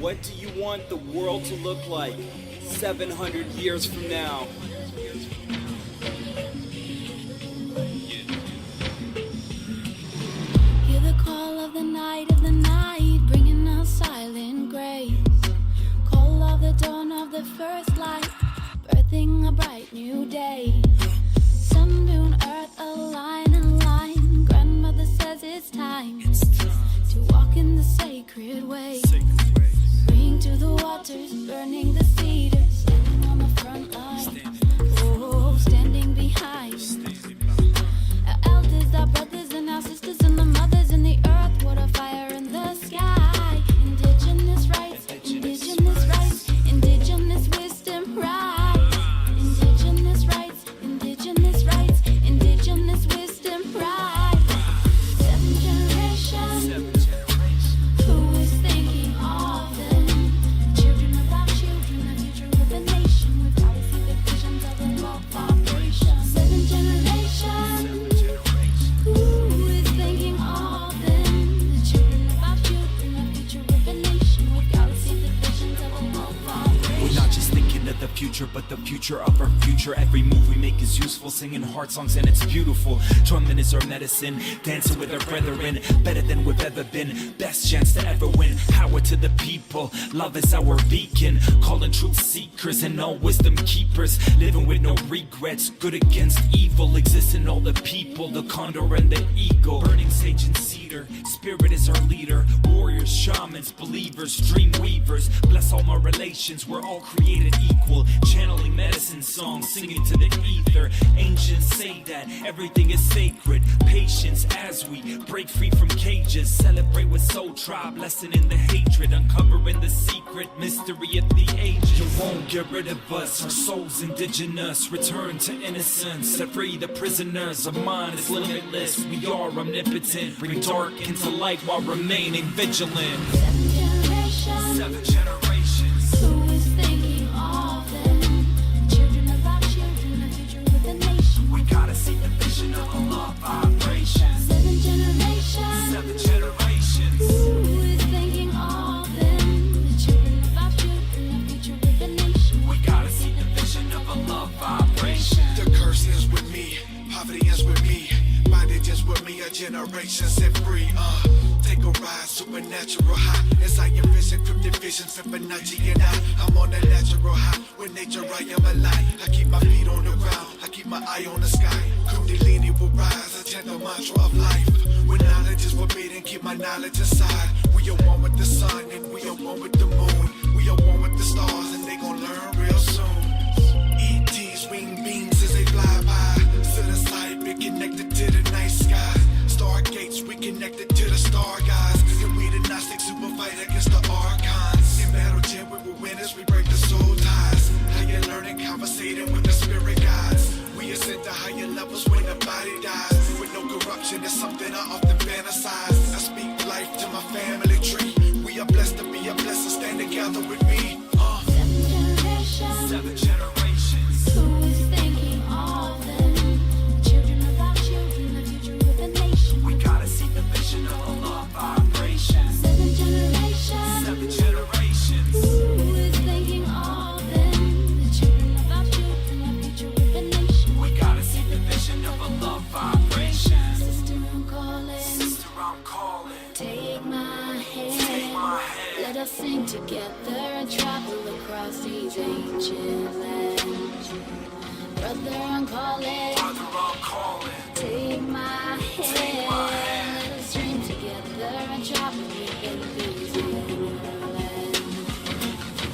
What do you want the world to look like 700 years from now? Hear the call of the night, bringing us silent grace. Call of the dawn of the first light, birthing a bright new day. Sun, moon, earth, align. Grandmother says it's time to walk in the sacred way. Bring to the waters, burning the cedars, standing on the front line. Oh, standing behind. Our elders, our brothers, and our sisters, and the mothers in the earth, water, fire in the sky. Indigenous rights, indigenous rights, indigenous wisdom, right. Indigenous rights, indigenous rights, indigenous wisdom, right. 7 generations. Who is thinking of them? Children of our children, the future of the nation. We've got to see the visions of the world vibration. 7 generations. Who is thinking of them? The children of our children, the future of the nation. We've got to see the visions of the world vibration. We're not just thinking of the future, but the future of our future. Every move we make is useful, singing heart songs and it's beautiful. Drumming is our medicine, dancing with our brethren, better than we've ever been, best chance to ever win. Power to the people, love is our beacon, calling truth seekers and all wisdom keepers, living with no regrets, good against evil, exists in all the people, the condor and the eagle, burning sage and cedar, spirit is our leader, warriors, shamans, believers, dream weavers, bless all my relations, we're all created equal, channeling medicine songs, singing to the ether. Ancients say that everything is sacred. Patience as we break free from cages, celebrate with soul tribe, lessening the hatred, uncovering the secret mystery of the ages. You won't get rid of us, our souls indigenous, return to innocence, set free the prisoners. Our mind is limitless, we are omnipotent, bring dark into light while remaining vigilant. 7 generations. 7 generations. Who is thinking of them? Children of our children, the future of the nation. We gotta see the vision of a love vibration. 7 generations. 7 generations. Who is thinking of them? The children of our children, the future of the nation. We gotta see the vision of a love vibration. The curse is with me, poverty is with me, bondage is with me, a generation set free. Take a ride, supernatural high. As I envision cryptic visions, Fibonacci and I'm on a natural high. With nature, I am alive. I keep my feet on the ground, I keep my eye on the sky. Kundalini will rise, I chant the mantra of life. When knowledge is forbidden, keep my knowledge inside. We are one with the sun and we are one with the moon. We are one with the stars and they gon' learn real soon. ET's wing beams as they fly by. To the side, be connected to the night sky. Stargates, we connected to the star guys. And we the Gnostics who will fight against the archons. In battle gym, we were winners, we break the soul ties. Higher learning, conversating with the spirit guides. We ascend to higher levels when the body dies. With no corruption, it's something I often fantasize. I speak life to my family tree. We are blessed to be a blessing, stand together with me. 7 generations. 7 generations. Who is thinking of them? Children of our children, the future of the nation. We gotta see the vision of a love vibration. 7 generations. 7 generations. Who is thinking of them? The children of our children, the future of the nation. We gotta see the vision of a love vibration. Sister, I'm calling. Sister, I'm calling. Take my hand. Take my hand. Let us sing together and travel across these ancient lands. Brother, I'm calling. Brother, I'm calling. Take my hand. Take my hand. Let us dream together and travel within these inner lands.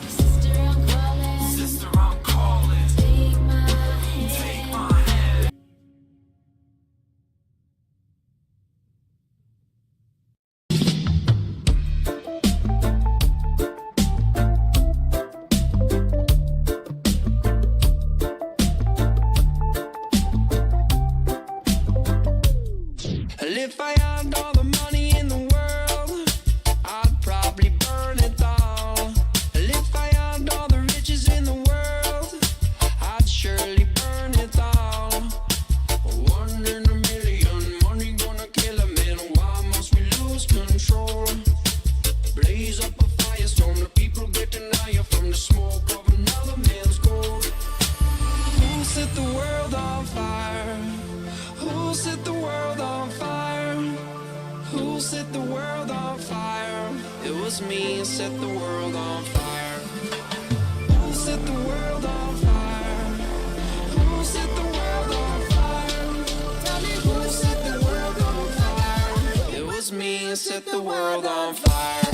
Sister, I'm calling. Sister, I'm calling. Take my hand. Take my hand. If I had all the money in the world, I'd probably burn it all. If I had all the riches in the world, I'd surely burn it all. 1 in a million, money gonna kill a man. Why must we lose control? Blaze up a firestorm, the people set the world on fire? It was me who set the world on fire. Who set the world on fire? Who set the world on fire? Tell me who set the world on fire? It was me who set the world on fire.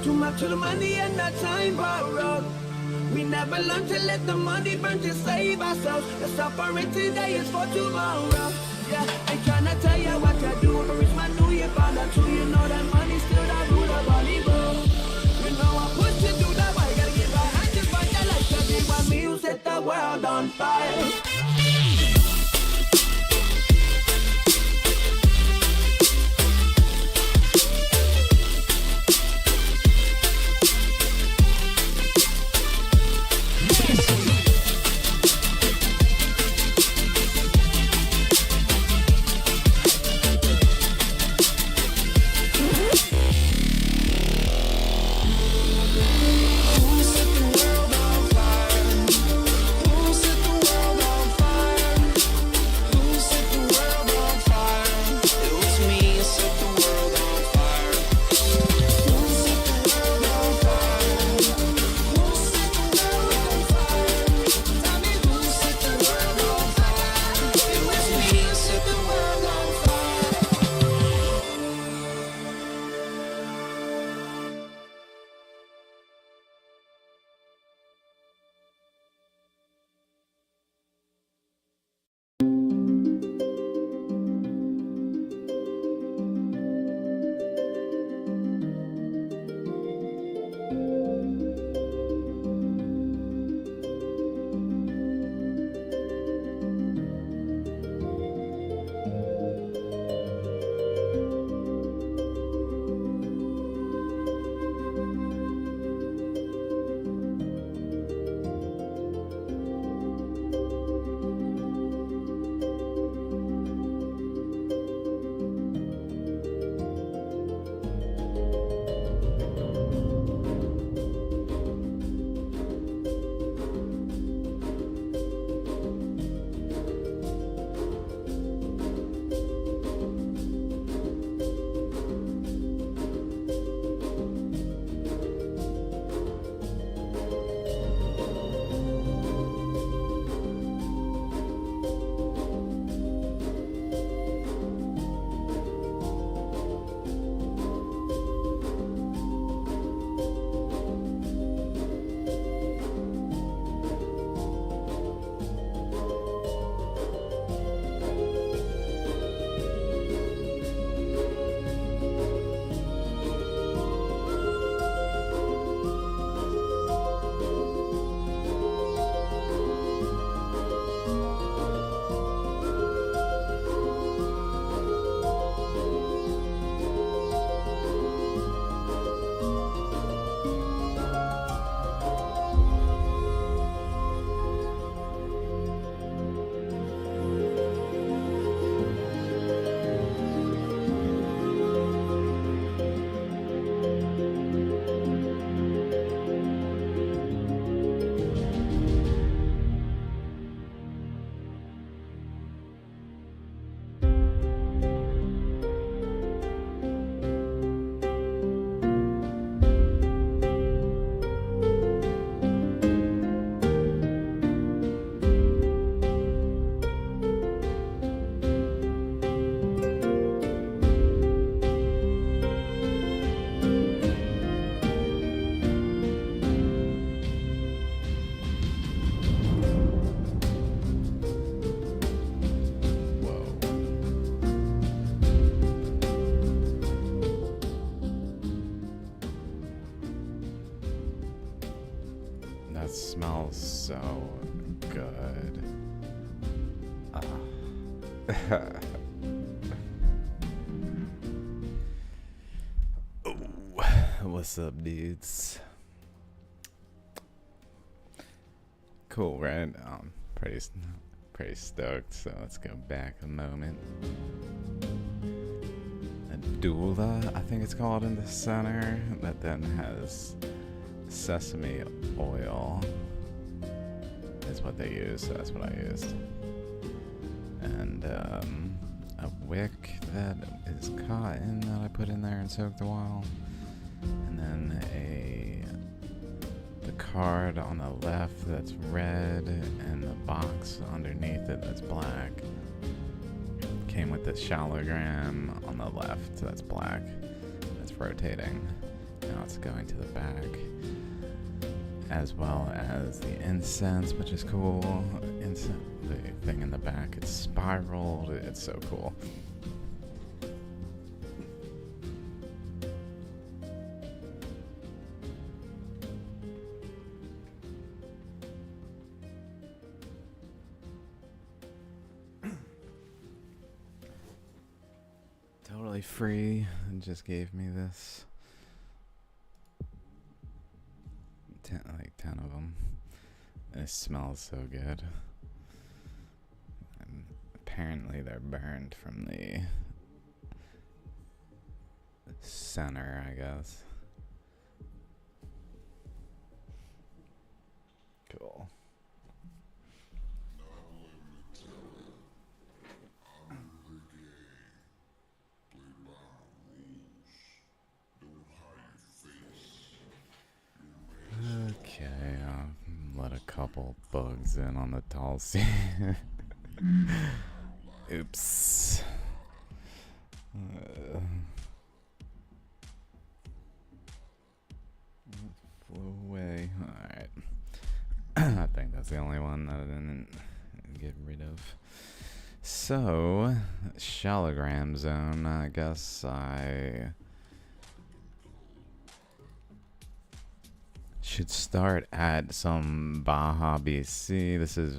Too much of the money and the time borrowed. We never learn to let the money burn to save ourselves. The suffering today is for tomorrow. Yeah, ain't tryna tell you what to do. But reach my new year, follow true. You know that money's still the root of all evil. You know I'm pushed to do that. Why you gotta get behind just fight that life? Cause it was me who set the world on fire. Who set the world on fire? Who set the world on fire? so good. Oh, what's up, dudes? Cool, right? Pretty stoked. So let's go back a moment. A doula, I think it's called, in the center, that then has sesame oil. Is what they use, so that's what I used. And a wick that is cotton that I put in there and soaked a while. And then the card on the left that's red, and the box underneath it that's black. Came with the Shaligram on the left that's black. That's rotating. Now it's going to the back. As well as the incense, which is cool. The thing in the back, it's spiraled. It's so cool. Totally free, and just gave me this. 10 of them. It smells so good. And apparently they're burned from the center, I guess. Cool. Okay, I'll let a couple bugs in on the tall scene. Oops. Flew away. Alright. I think that's the only one that I didn't get rid of. So, Shaligram Zone, I guess I should start at some Baja, BC. This is,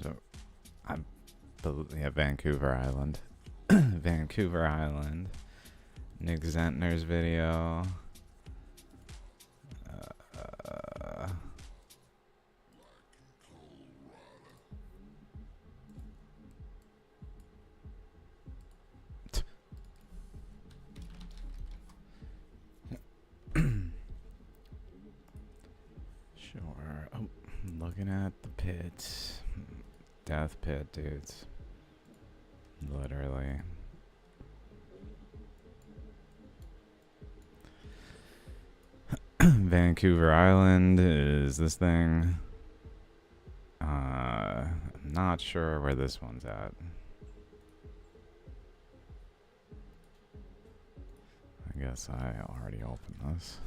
Vancouver Island. Vancouver Island. Nick Zentner's video. Sure. Oh, I'm looking at the pit. Death pit, dudes. Literally. Vancouver Island is this thing. I'm not sure where this one's at. I guess I already opened this.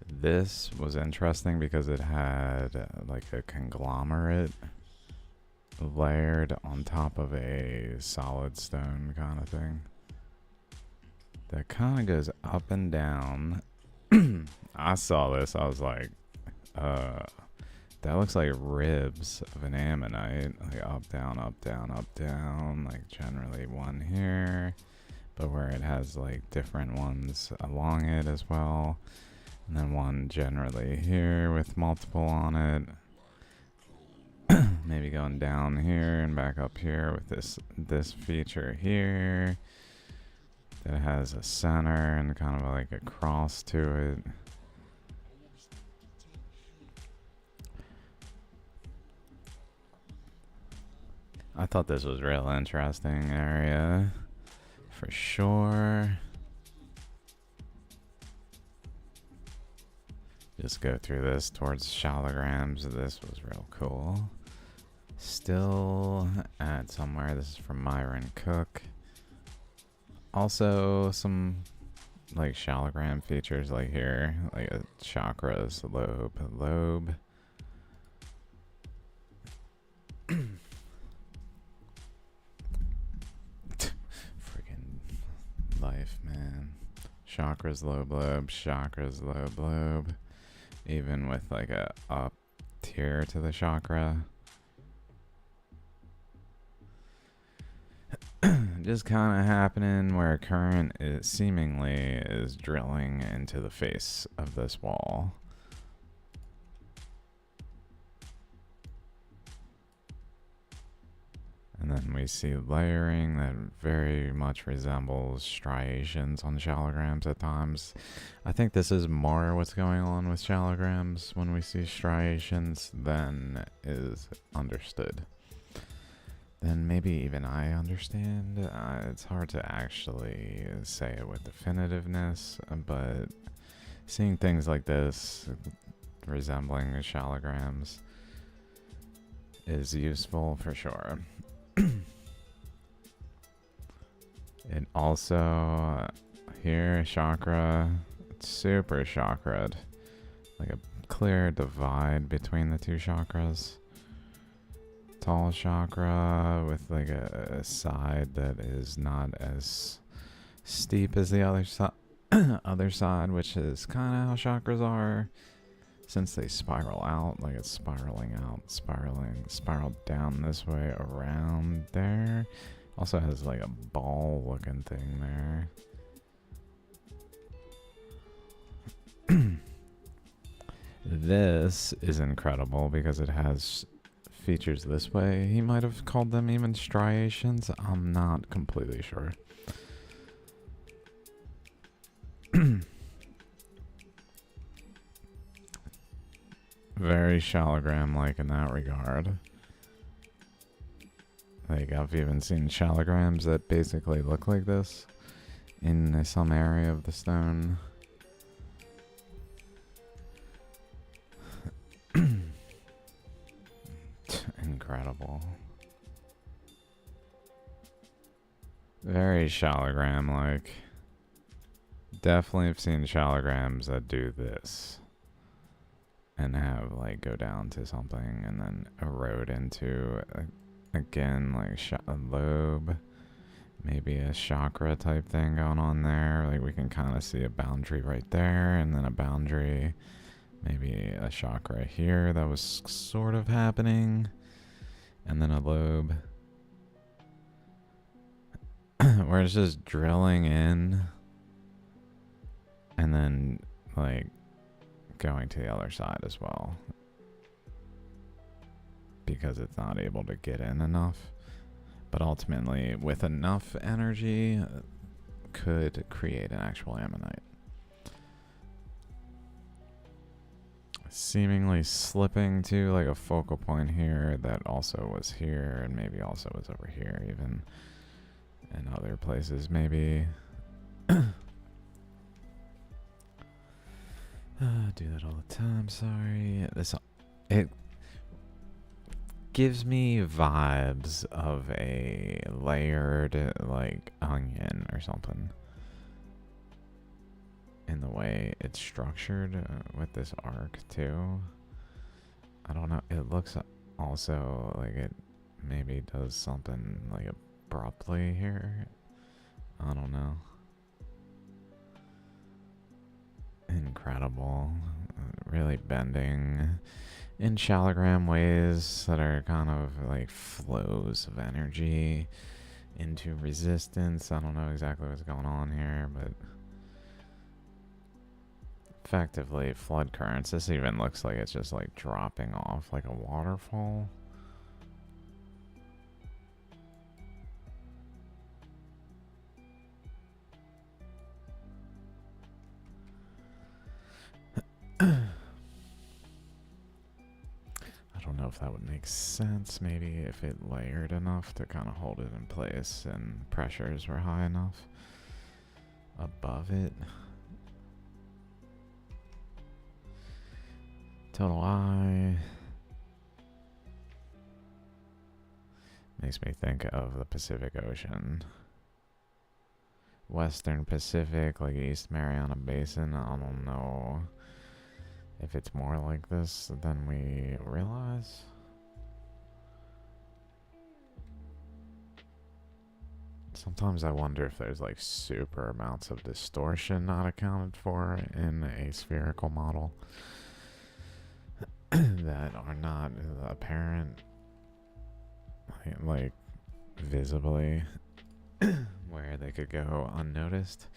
This was interesting because it had like a conglomerate layered on top of a solid stone kind of thing that kind of goes up and down. I saw this, I was like, that looks like ribs of an ammonite, like up, down, up, down, up, down, like generally one here, but where it has like different ones along it as well. And then one generally here with multiple on it. Maybe going down here and back up here with this feature here. That has a center and kind of like a cross to it. I thought this was a real interesting area. For sure. Just go through this towards Shaligrams. This was real cool. Still at somewhere. This is from Myron Cook. Also some like Shaligram features like here. Like a chakras lobe. Freaking life, man. Chakras low blobe, chakras low blobe. Even with like a up tier to the chakra. Just kind of happening where current is seemingly is drilling into the face of this wall. And then we see layering that very much resembles striations on shaligrams at times. I think this is more what's going on with shaligrams when we see striations than is understood. Then maybe even I understand. It's hard to actually say it with definitiveness, but seeing things like this resembling shaligrams is useful for sure. It also, here, chakra, it's super chakra'd. Like a clear divide between the two chakras. Tall chakra with like a side that is not as steep as the other side, which is kind of how chakras are. Since they spiral out, like it's spiraling out, spiraled down this way around there. Also has like a ball looking thing there. This is incredible because it has features this way. He might have called them even striations. I'm not completely sure. Very shaligram-like in that regard. Like, I've even seen shaligrams that basically look like this in some area of the stone. Incredible. Very shaligram-like. Definitely have seen shaligrams that do this. And have, like, go down to something and then erode into, again, like, a lobe. Maybe a chakra type thing going on there. Like, we can kind of see a boundary right there, and then a boundary. Maybe a chakra here that was sort of happening. And then a lobe. Where it's just drilling in. And then, like, going to the other side as well, because it's not able to get in enough, but ultimately with enough energy could create an actual ammonite. Seemingly slipping to like a focal point here that also was here and maybe also was over here even, and other places maybe. Do that all the time, sorry. It gives me vibes of a layered, like, onion or something. In the way it's structured with this arc, too. I don't know, it looks also like it maybe does something, like, abruptly here. I don't know. Incredible. Really bending in shaligram ways that are kind of like flows of energy into resistance. I don't know exactly what's going on here, but effectively flood currents. This even looks like it's just like dropping off like a waterfall. I don't know if that would make sense. Maybe if it layered enough to kind of hold it in place and pressures were high enough above it. Total eye. Makes me think of the Pacific Ocean. Western Pacific, like East Mariana Basin. I don't know if it's more like this than we realize. Sometimes I wonder if there's like super amounts of distortion not accounted for in a spherical model that are not apparent, like visibly, where they could go unnoticed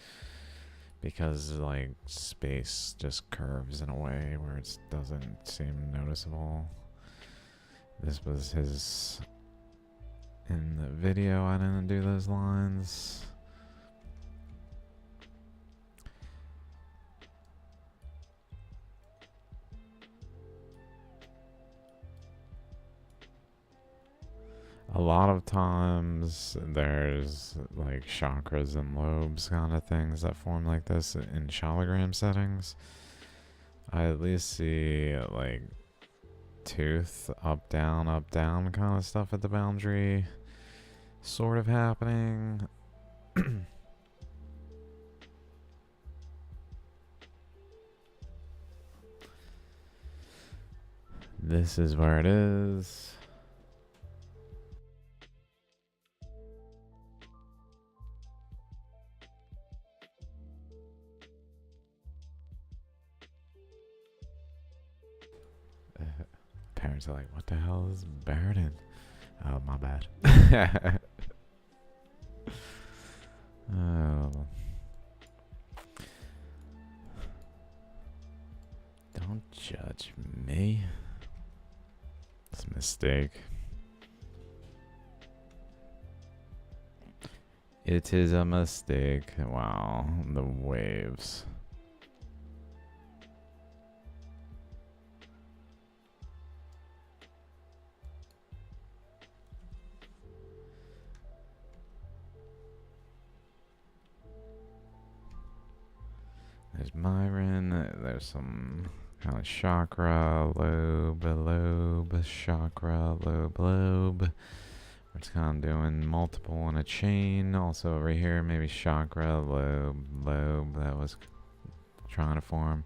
because like space just curves in a way where it doesn't seem noticeable. This was his in the video. I didn't do those lines. A lot of times there's like chakras and lobes kind of things that form like this in Shaligram settings. I at least see like tooth up down kind of stuff at the boundary sort of happening. This is where it is. Parents are like, what the hell is burning? Oh, my bad. Oh. Don't judge me. It's a mistake. It is a mistake. Wow, the waves. There's Myron, there's some kind of chakra, lobe, chakra, lobe. It's kind of doing multiple in a chain. Also over here, maybe chakra, lobe that was trying to form.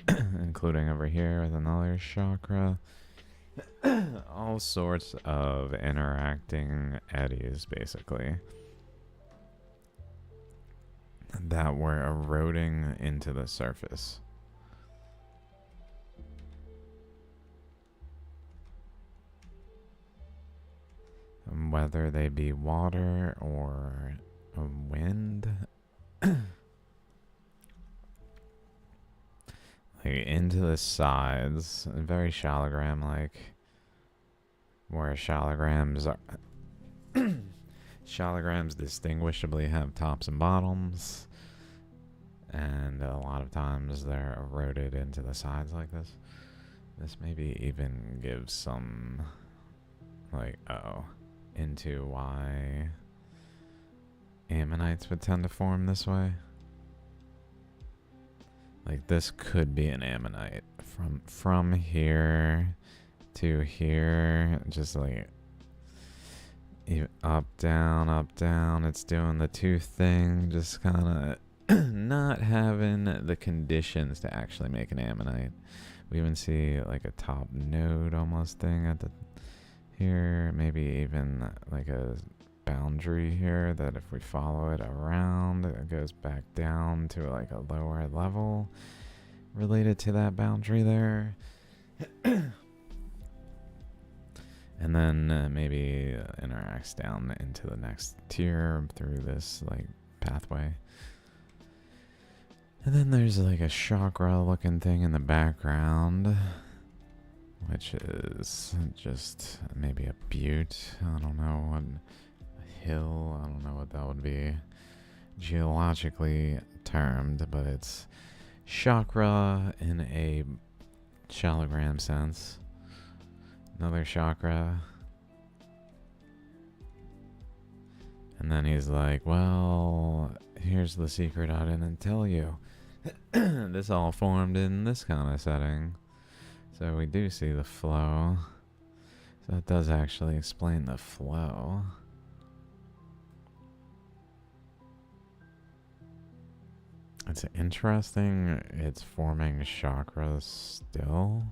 Including over here with another chakra. All sorts of interacting eddies, basically, that were eroding into the surface. Whether they be water or wind. Like into the sides, very Shaligram like, where Shaligrams are Shaligrams distinguishably have tops and bottoms, and a lot of times they're eroded into the sides like this. This maybe even gives some, like, into why ammonites would tend to form this way. Like, this could be an ammonite from here to here, just like up, down. It's doing the tooth thing, just kind of not having the conditions to actually make an ammonite. We even see like a top node almost thing at the here, maybe even like a boundary here that if we follow it around, it goes back down to like a lower level related to that boundary there. And then maybe interacts down into the next tier through this like pathway. And then there's like a chakra looking thing in the background, which is just maybe a butte. I don't know what, a hill. I don't know what that would be geologically termed, but it's chakra in a Shaligram sense. Another chakra. And then he's like, well, here's the secret I didn't tell you. This all formed in this kind of setting. So we do see the flow. So it does actually explain the flow. It's interesting. It's forming chakras still.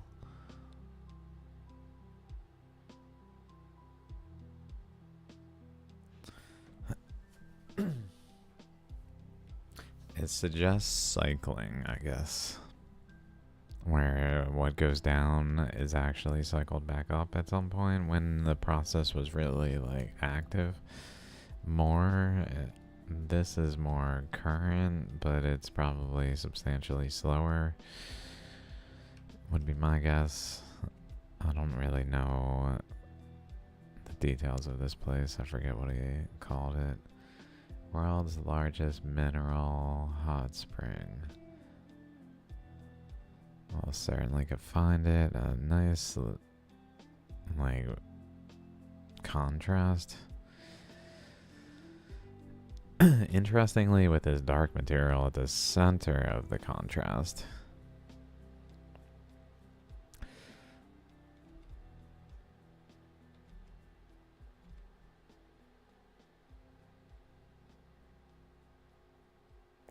It suggests cycling, I guess. Where what goes down is actually cycled back up at some point when the process was really like active. This is more current, but it's probably substantially slower. Would be my guess. I don't really know the details of this place. I forget what he called it. World's largest mineral hot spring. Well, certainly could find it. A nice, like, contrast. Interestingly, with this dark material at the center of the contrast.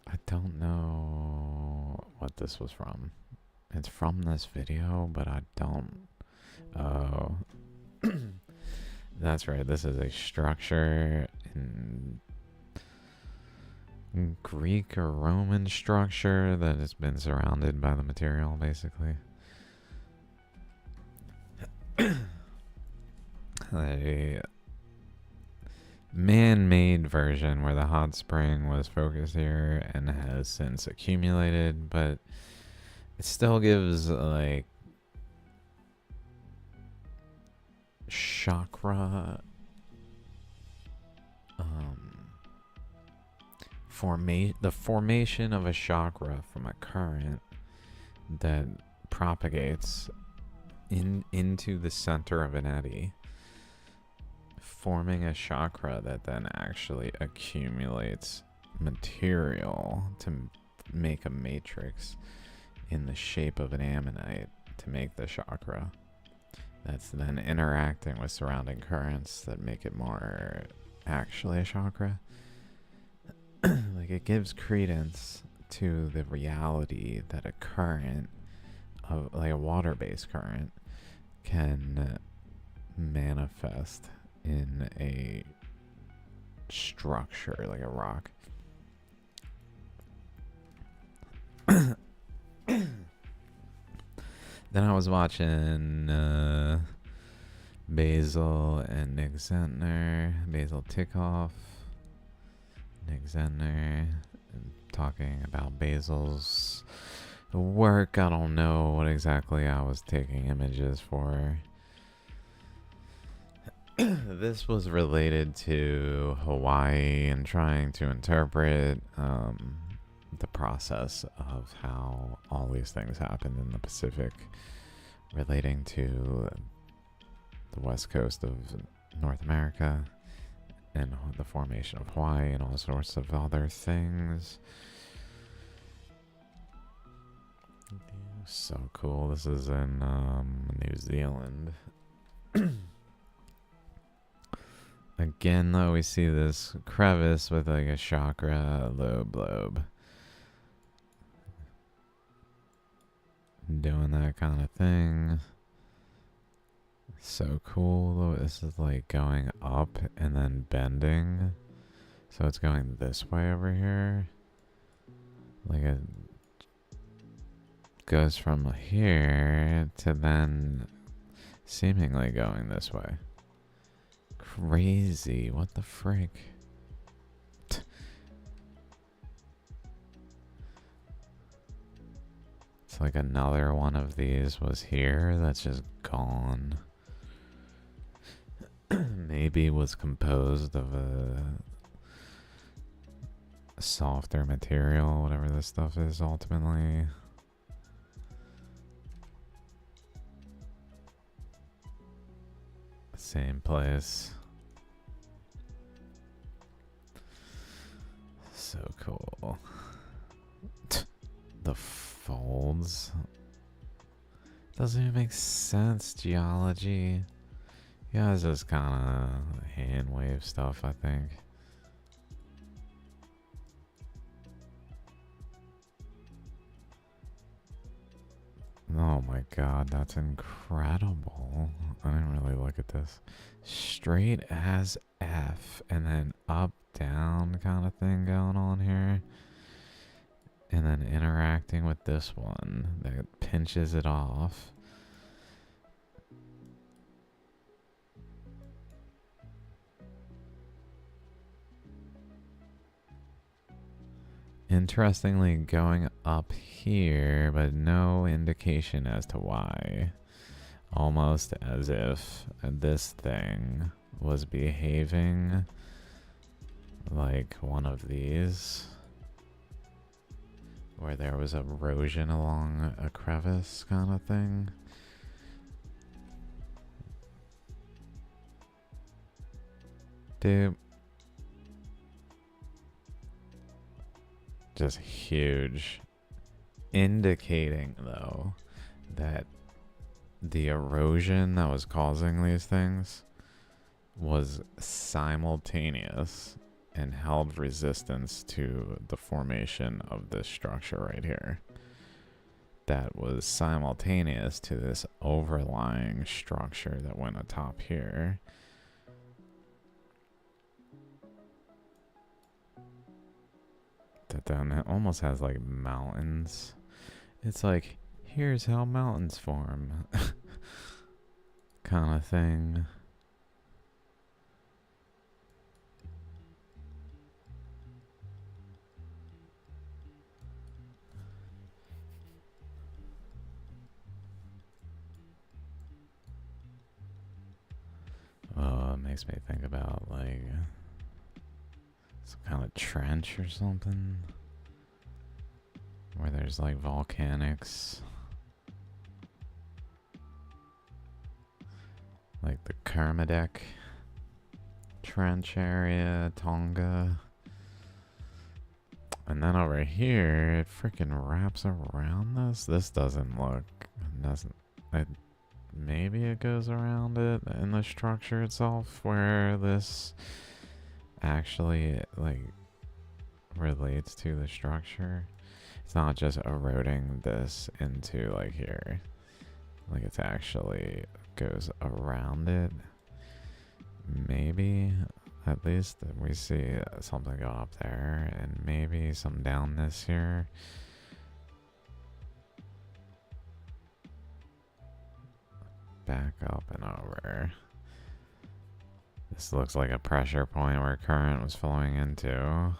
I don't know what this was from. It's from this video, but I don't... Oh. That's right, this is a structure in Greek or Roman structure that has been surrounded by the material, basically. A man-made version where the hot spring was focused here and has since accumulated, but it still gives like chakra the formation of a chakra from a current that propagates into the center of an eddy, forming a chakra that then actually accumulates material to make a matrix in the shape of an ammonite to make the chakra. That's then interacting with surrounding currents that make it more actually a chakra. Like, it gives credence to the reality that a current, of like a water-based current, can manifest in a structure like a rock. Then I was watching Basil and Nick Zentner, Basil Tikoff, Nick Zentner, talking about Basil's work. I don't know what exactly I was taking images for. This was related to Hawaii and trying to interpret the process of how all these things happened in the Pacific relating to the west coast of North America and the formation of Hawaii and all sorts of other things. So cool. This is in New Zealand. Again, though, we see this crevice with like a chakra lobe. Doing that kind of thing. So cool, though. This is like going up and then bending. So it's going this way over here. Like it goes from here to then seemingly going this way. Crazy. What the frick? It's like another one of these was here that's just gone. Maybe was composed of a softer material, whatever this stuff is ultimately. Same place. So cool. The folds. Doesn't even make sense, geology. Yeah, it's just kind of hand wave stuff, I think. Oh my god, that's incredible. I didn't really look at this. Straight as F and then up down kind of thing going on here. And then interacting with this one that pinches it off. Interestingly, going up here, but no indication as to why. Almost as if this thing was behaving like one of these, where there was erosion along a crevice kind of thing. Dude. Just huge. Indicating, though, that the erosion that was causing these things was simultaneous and held resistance to the formation of this structure right here. That was simultaneous to this overlying structure that went atop here. That then it almost has like mountains. It's like, here's how mountains form. Kind of thing. Oh, it makes me think about like some kind of trench or something, where there's like volcanics, like the Kermadec Trench area, Tonga. And then over here, it freaking wraps around this. This doesn't look, maybe it goes around it in the structure itself, where this actually like relates to the structure. It's not just eroding this into like here. Like it's actually goes around it. Maybe. At least we see something go up there, and maybe some down this here. Back up and over. This looks like a pressure point where current was flowing into.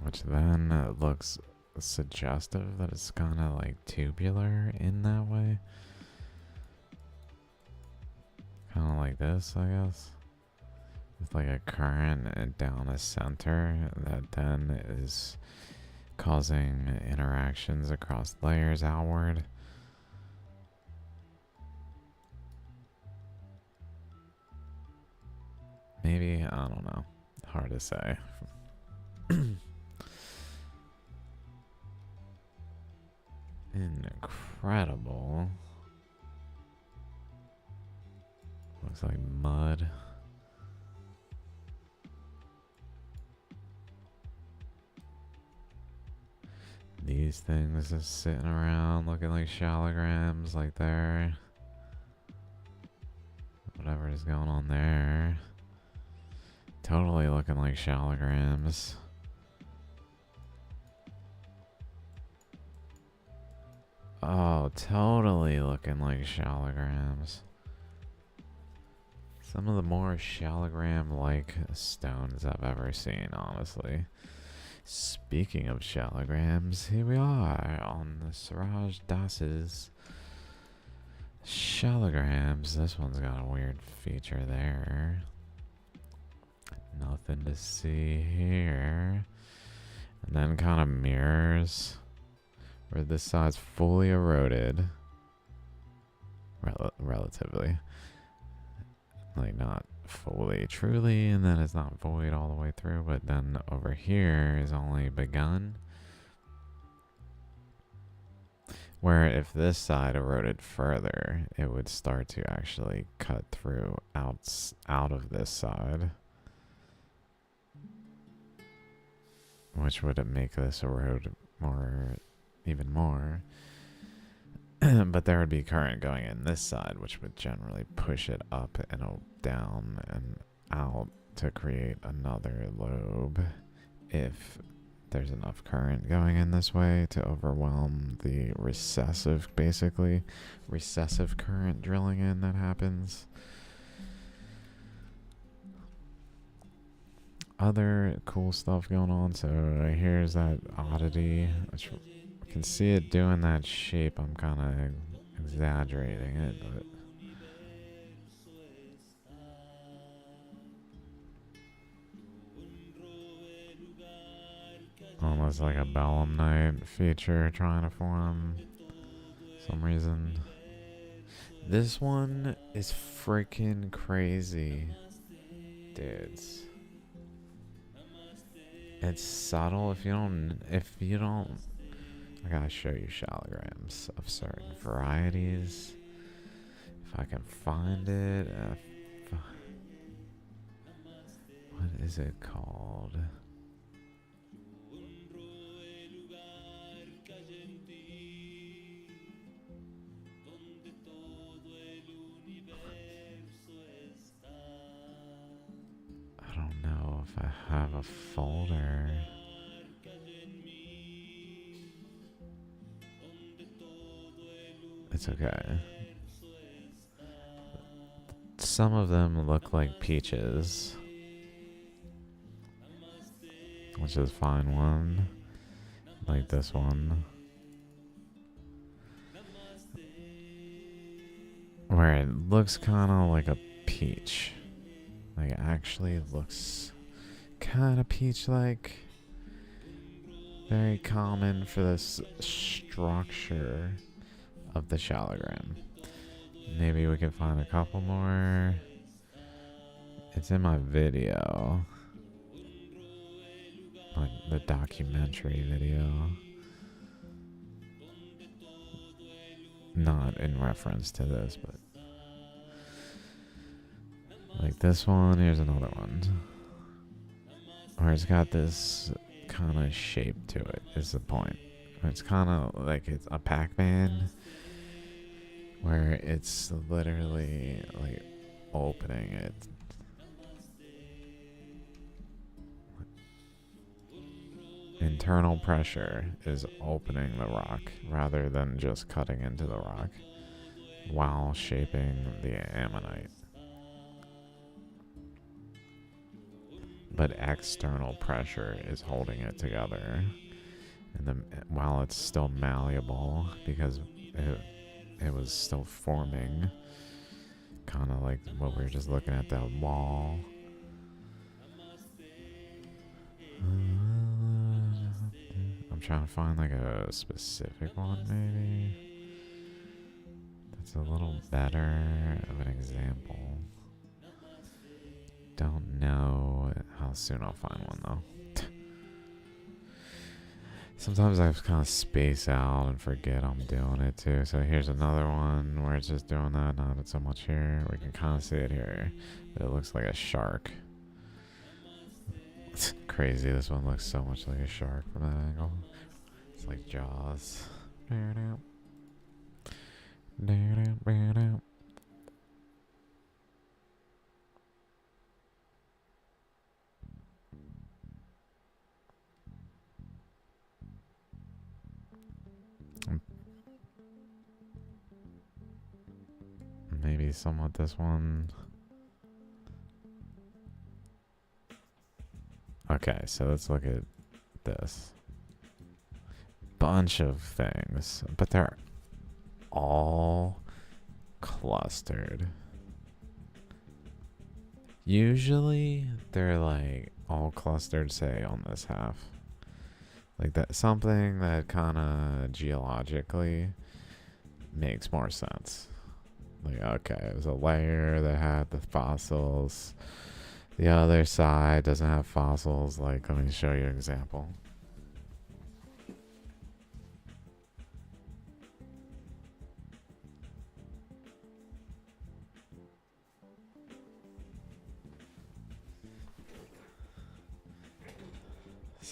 Which then looks suggestive that it's kind of like tubular in that way. Kind of like this, I guess. With like a current down a center that then is causing interactions across layers outward. Maybe, I don't know. Hard to say. Incredible. Looks like mud. These things just sitting around looking like shaligrams, like there. Whatever is going on there. Totally looking like shaligrams. Oh, totally looking like shaligrams. Some of the more shaligram-like stones I've ever seen, honestly. Speaking of shaligrams, here we are on the Siraj Das's shaligrams. This one's got a weird feature there. Nothing to see here. And then kind of mirrors where this side's fully eroded. Relatively. Like not fully, truly, and then it's not void all the way through, but then over here is only begun. Where if this side eroded further, it would start to actually cut through out of this side. which would make this erode more, even more. But there would be current going in this side, which would generally push it up and down and out to create another lobe if there's enough current going in this way to overwhelm the recessive, basically, recessive current drilling in that happens. Other cool stuff going on. So here's that oddity. Which I can see it doing that shape. I'm kind of exaggerating it, but almost like a Belemnite feature trying to form some reason. This one is freaking crazy, dudes. It's subtle. If you don't, I gotta show you shaligrams of certain varieties. If I can find it. What is it called? I don't know if I have a folder. It's okay. Some of them look like peaches, which is fine one. Like this one. Where it looks kind of like a peach. Like it actually looks kind of peach-like. Very common for this structure of the shaligram. Maybe we can find a couple more. It's in my video. Like the documentary video. Not in reference to this, but like this one, here's another one. Where it's got this kind of shape to it, is the point. It's kind of like it's a Pac-Man, where it's literally like opening it. Internal pressure is opening the rock rather than just cutting into the rock while shaping the ammonite. But external pressure is holding it together, and while it's still malleable because it was still forming, kind of like what we were just looking at, that wall. I'm trying to find like a specific one maybe that's a little better of an example. Don't know how soon I'll find one though. Sometimes I kind of space out and forget I'm doing it too. So here's another one where it's just doing that, not so much here. We can kind of see it here, but it looks like a shark. It's crazy. This one looks so much like a shark from that angle. It's like Jaws. Maybe somewhat this one. Okay, so let's look at this. Bunch of things, but they're all clustered. Usually they're like all clustered, say, on this half. Like that, something that kind of geologically makes more sense. Like, okay, it was a layer that had the fossils. The other side doesn't have fossils. Like, let me show you an example.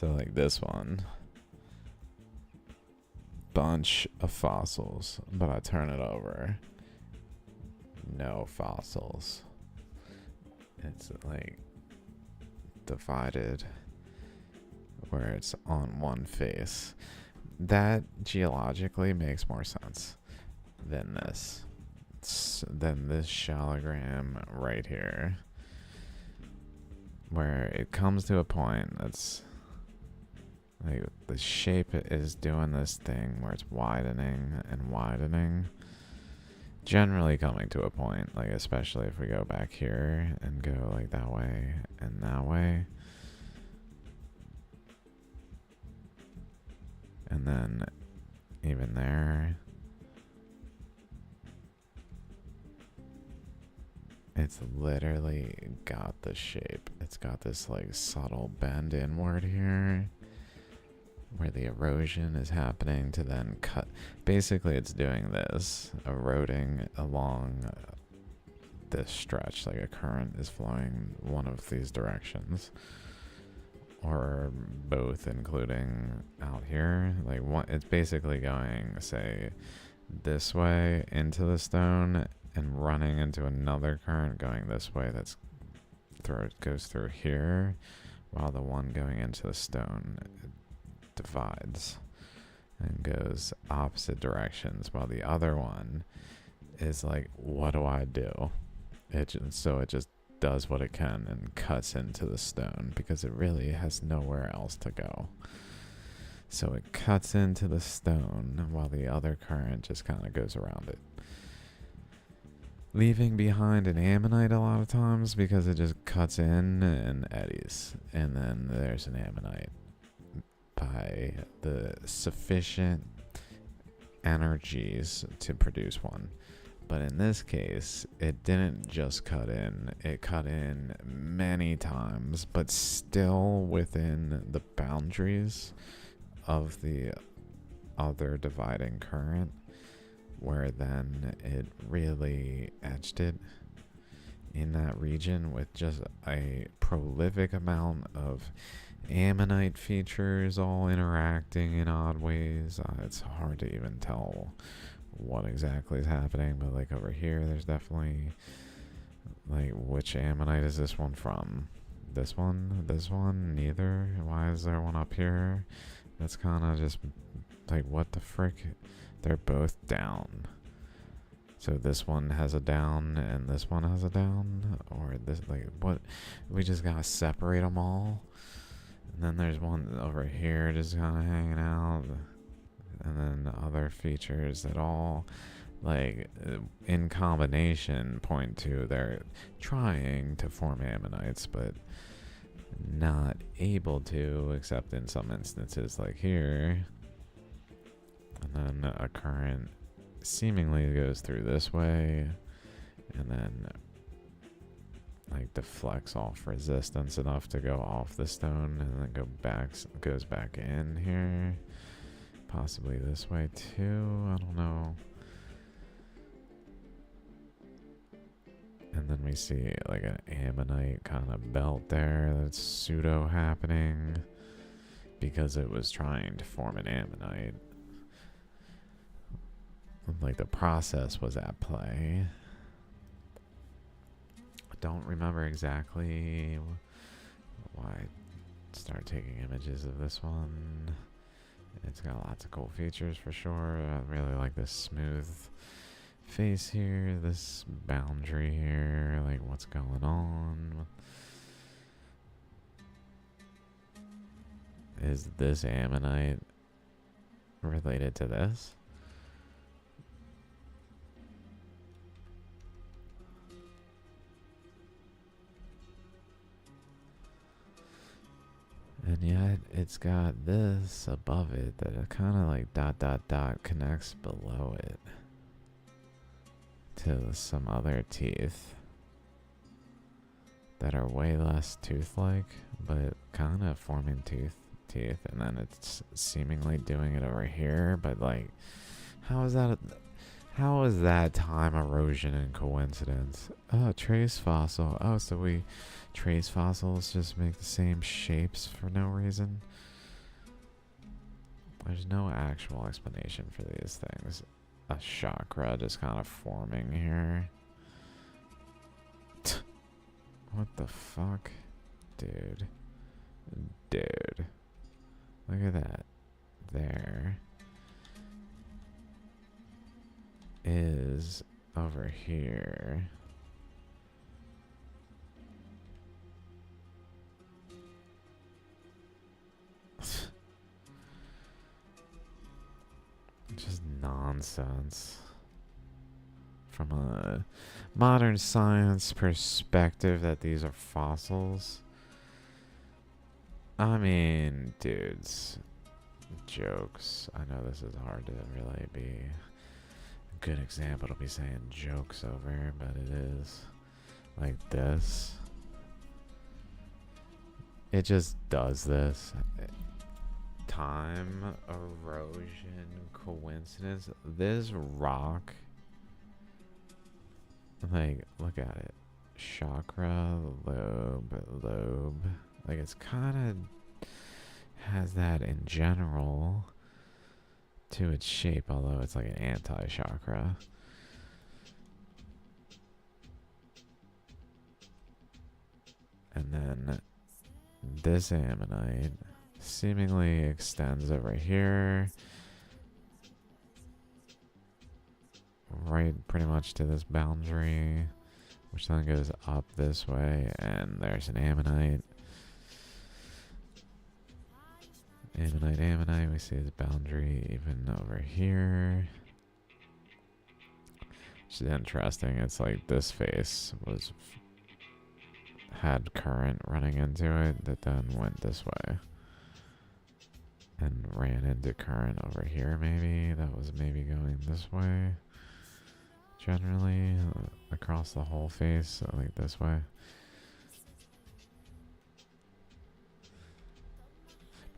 So like this one, bunch of fossils, but I turn it over, no fossils. It's like divided where it's on one face. That geologically makes more sense than this. Than this Shaligram right here, where it comes to a point that's like the shape is doing this thing where it's widening and widening, generally coming to a point, like especially if we go back here and go like that way and that way, and then even there. It's literally got the shape. It's got this like subtle bend inward here where the erosion is happening to then cut. Basically, it's doing this, eroding along this stretch, like a current is flowing one of these directions. Or both, including out here. Like one, it's basically going, say, this way into the stone and running into another current going this way that's goes through here, while the one going into the stone divides and goes opposite directions, while the other one is like, what do I do? So it just does what it can and cuts into the stone because it really has nowhere else to go. So it cuts into the stone while the other current just kind of goes around it, leaving behind an ammonite a lot of times because it just cuts in and eddies, and then there's an ammonite by the sufficient energies to produce one. But in this case, it didn't just cut in, it cut in many times, but still within the boundaries of the other dividing current, where then it really etched it in that region with just a prolific amount of ammonite features all interacting in odd ways. It's hard to even tell what exactly is happening, but like over here there's definitely like, which ammonite is this one from? This one, neither. Why is there one up here? That's kind of just like, what the frick? They're both down. So this one has a down and this one has a down, or this, like, what? We just gotta separate them all. And then there's one over here just kind of hanging out, and then other features that all, like, in combination point to they're trying to form ammonites, but not able to, except in some instances like here. And then a current seemingly goes through this way and then like deflects off resistance enough to go off the stone and then goes back in here, possibly this way too, I don't know. And then we see like an ammonite kind of belt there that's pseudo happening because it was trying to form an ammonite. Like the process was at play. I don't remember exactly why I started taking images of this one. It's got lots of cool features for sure. I really like this smooth face here, this boundary here, like what's going on. Is this ammonite related to this? And yet it's got this above it that it kind of like ... connects below it to some other teeth that are way less tooth-like, but kind of forming teeth, and then it's seemingly doing it over here. But like, how is that time erosion and coincidence? Oh, trace fossil. Oh, so we trace fossils just make the same shapes for no reason. There's no actual explanation for these things. A chakra just kind of forming here. What the fuck? Dude. Dude. Look at that. There is over here. Just nonsense. From a modern science perspective that these are fossils. I mean, dudes. Jokes. I know this is hard to really be a good example to be saying jokes over, but it is. Like this. It just does this. Time, erosion, coincidence. This rock, like, look at it. Chakra, lobe. Like, it's kind of has that in general to its shape, although it's like an anti-chakra. And then this ammonite seemingly extends over here, right pretty much to this boundary, which then goes up this way, and there's an ammonite. Ammonite, we see his boundary even over here. Which is interesting. It's like this face had current running into it that then went this way. And ran into current over here maybe. That was maybe going this way. Generally, across the whole face, like this way.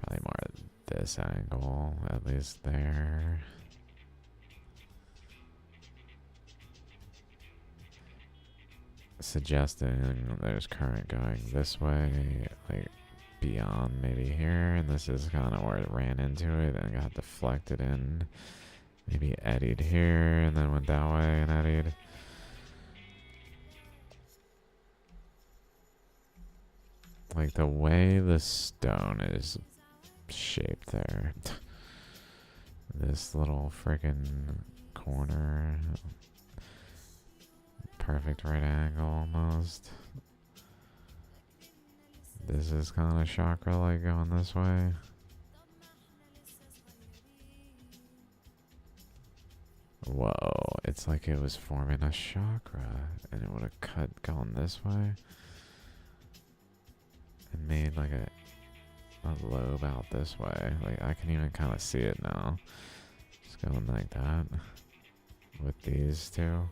Probably more at this angle, at least there. Suggesting there's current going this way, like beyond maybe here, and this is kind of where it ran into it and got deflected in. Maybe eddied here and then went that way and eddied. Like the way the stone is shaped there. This little freaking corner. Perfect right angle almost. This is kind of chakra like going this way. Whoa, it's like it was forming a chakra and it would have cut going this way and made like a lobe out this way. Like I can even kind of see it now. Just going like that with these two.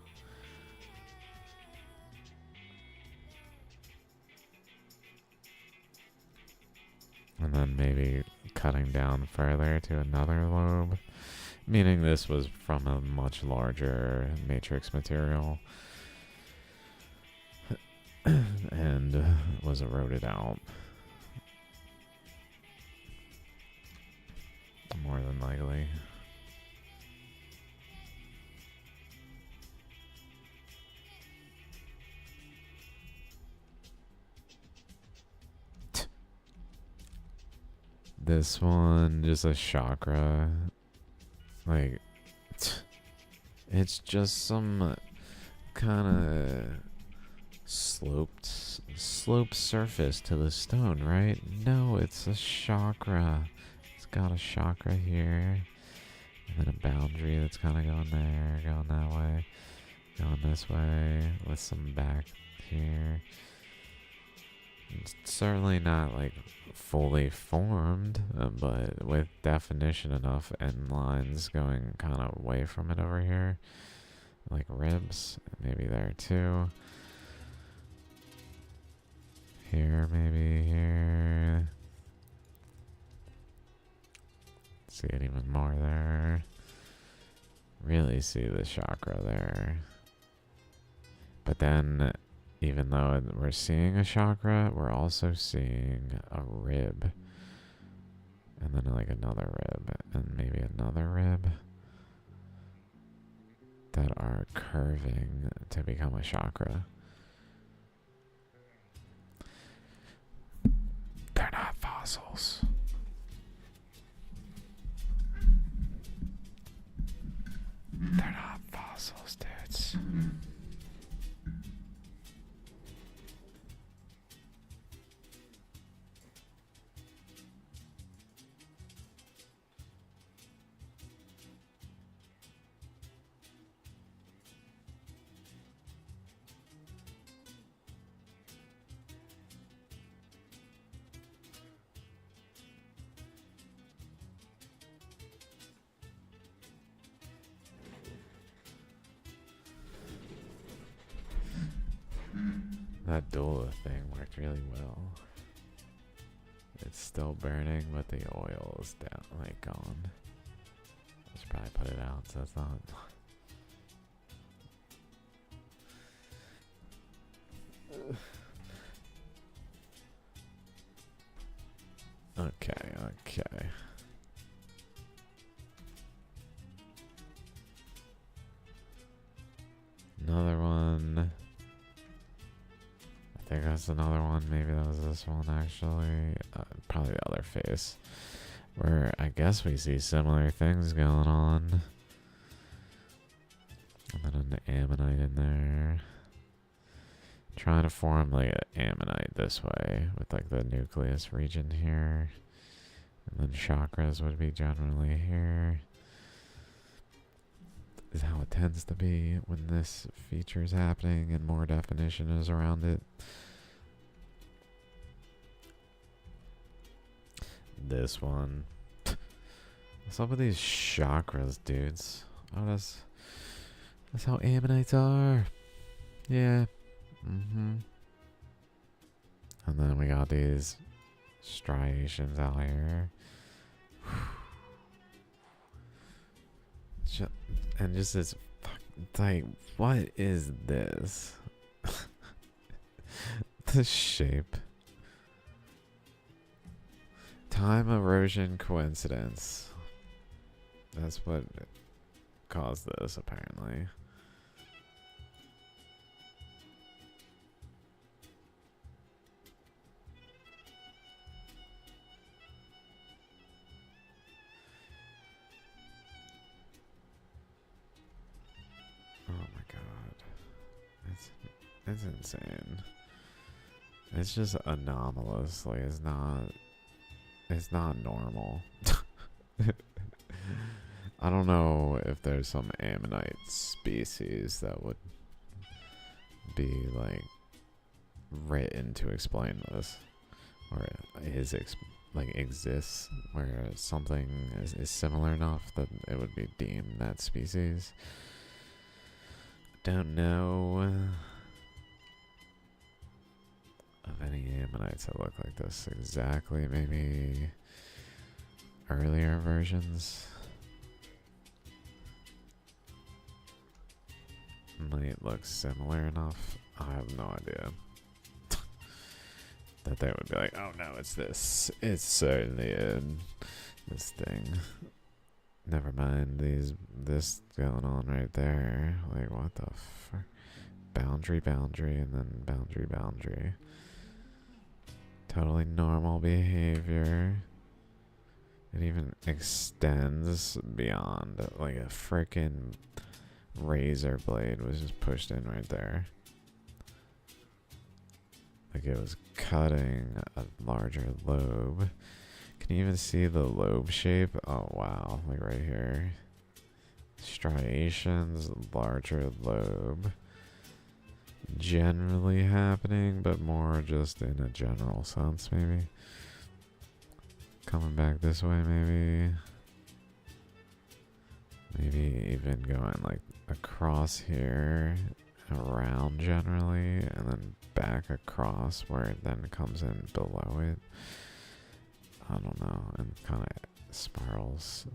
And then maybe cutting down further to another lobe. Meaning this was from a much larger matrix material. And was eroded out. More than likely. This one, just a chakra. Like, it's just some kind of sloped surface to the stone, right? No, it's a chakra. It's got a chakra here. And then a boundary that's kind of going there, going that way, going this way, with some back here. It's certainly not like fully formed, but with definition enough and lines going kind of away from it over here. Like ribs, maybe there too. Here, maybe here. See it even more there. Really see the chakra there. But then, even though we're seeing a chakra, we're also seeing a rib. And then like another rib, and maybe another rib that are curving to become a chakra. They're not fossils. They're not fossils, dudes. That Dula thing worked really well. It's still burning, but the oil is down, like gone. I should probably put it out so it's not. Okay. Another one. I think that's another one. Maybe that was this one actually. Probably the other face. Where I guess we see similar things going on. And then an ammonite in there. Trying to form like an ammonite this way with like the nucleus region here. And then chakras would be generally here. Is how it tends to be when this feature is happening and more definition is around it. This one. What's up with these chakras, dudes? Oh, that's how ammonites are. Yeah. And then we got these striations out here. And just this, like, what is this? The shape. Time erosion coincidence. That's what caused this, apparently. It's insane. It's just anomalous. Like it's not normal. I don't know if there's some ammonite species that would be like written to explain this, or exists where something is similar enough that it would be deemed that species. Don't know of any ammonites that look like this exactly. Maybe earlier versions might look similar enough. I have no idea that they would be like, oh no, it's this. It's certainly this thing. Never mind this going on right there. Like what the fuck? Boundary, and then boundary. Totally normal behavior. It even extends beyond, like a freaking razor blade was just pushed in right there. Like it was cutting a larger lobe. Can you even see the lobe shape? Oh wow, like right here. Striations, larger lobe. Generally happening, but more just in a general sense, maybe. Coming back this way, maybe. Maybe even going like across here, around generally, and then back across where it then comes in below it. I don't know, and kind of spirals.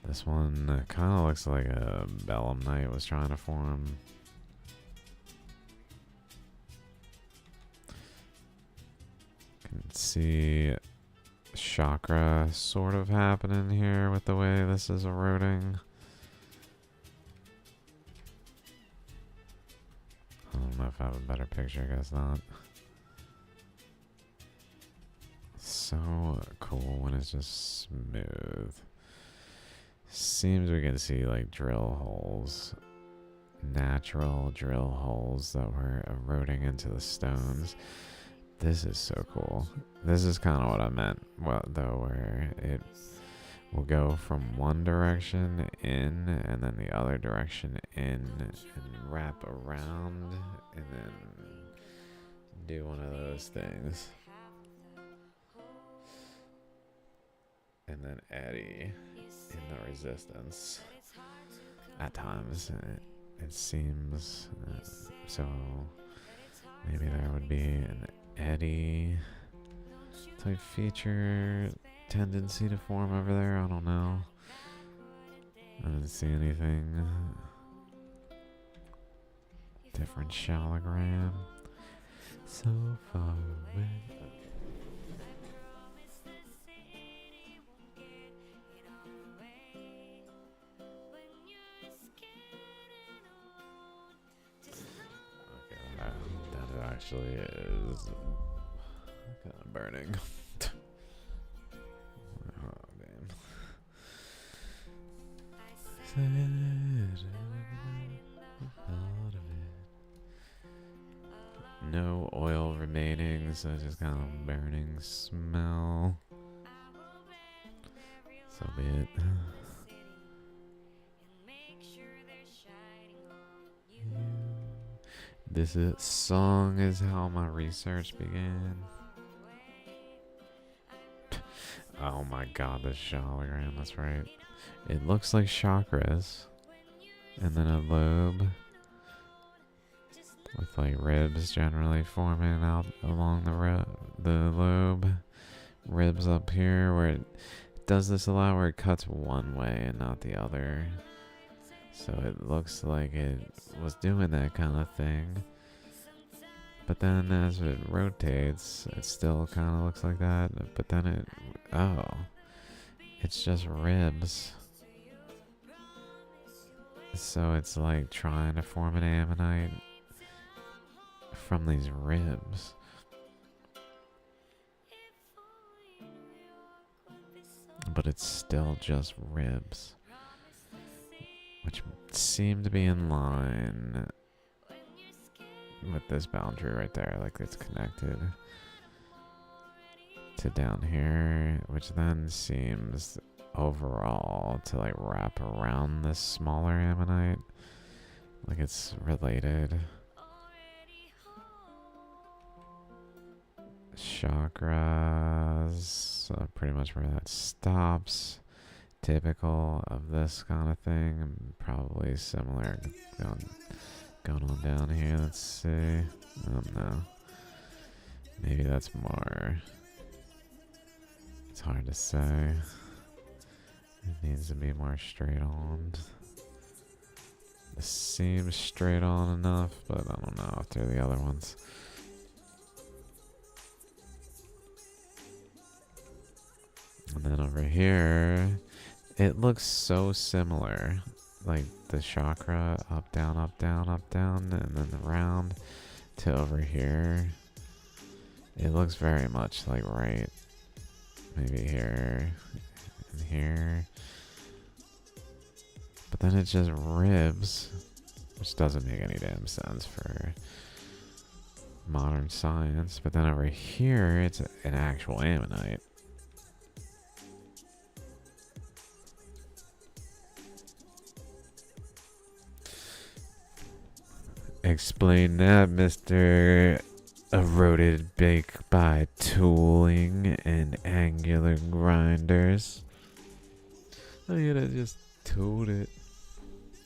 The This one kind of looks like a Belemnite was trying to form. Can see chakra sort of happening here with the way this is eroding. I don't know if I have a better picture, I guess not. So cool when it's just smooth. Seems we can see like drill holes, natural drill holes that were eroding into the stones. This is so cool. This is kind of what I meant, well, though, where it will go from one direction in and then the other direction in and wrap around and then do one of those things. And then eddy in the resistance. At times, it seems so. Maybe there would be an eddy type feature tendency to form over there. I don't know. I didn't see anything. Different Shaligram. So far away. Actually is kind of burning. Oh, damn. No oil remaining, so just kind of burning smell. So be it. This song is how my research began. Oh my god, this Shaligram, that's right. It looks like chakras. And then a lobe. With like ribs generally forming out along the lobe. Ribs up here where it does this a lot where it cuts one way and not the other. So it looks like it was doing that kind of thing. But then as it rotates, it still kind of looks like that. But then it's just ribs. So it's like trying to form an ammonite from these ribs. But it's still just ribs. Which seem to be in line with this boundary right there, like it's connected to down here, which then seems overall to like wrap around this smaller ammonite, like it's related. Chakras, pretty much where that stops. Typical of this kind of thing, and probably similar going on down here. Let's see. I don't know. Maybe that's more. It's hard to say. It needs to be more straight on. This seems straight on enough, but I don't know after the other ones. And then over here, it looks so similar, like the chakra, up, down, up, down, up, down, and then around to over here. It looks very much like right, maybe here and here. But then it's just ribs, which doesn't make any damn sense for modern science. But then over here, it's an actual ammonite. Explain that, Mr. Eroded Bake by tooling and angular grinders. Oh yeah, they just tooled it.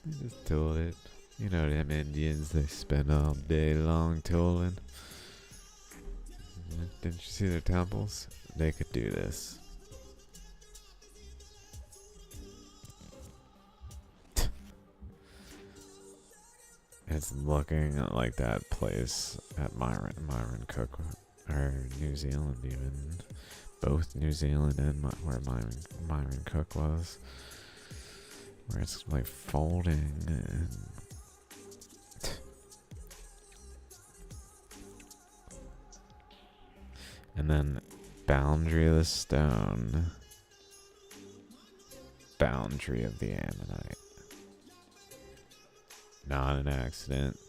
They just tooled it. You know them Indians, they spend all day long tooling. Didn't you see their temples? They could do this. It's looking like that place at Myron Cook, or New Zealand even. Both New Zealand and where Myron Cook was. Where it's like folding and then boundary of the stone. Boundary of the ammonite. Not an accident.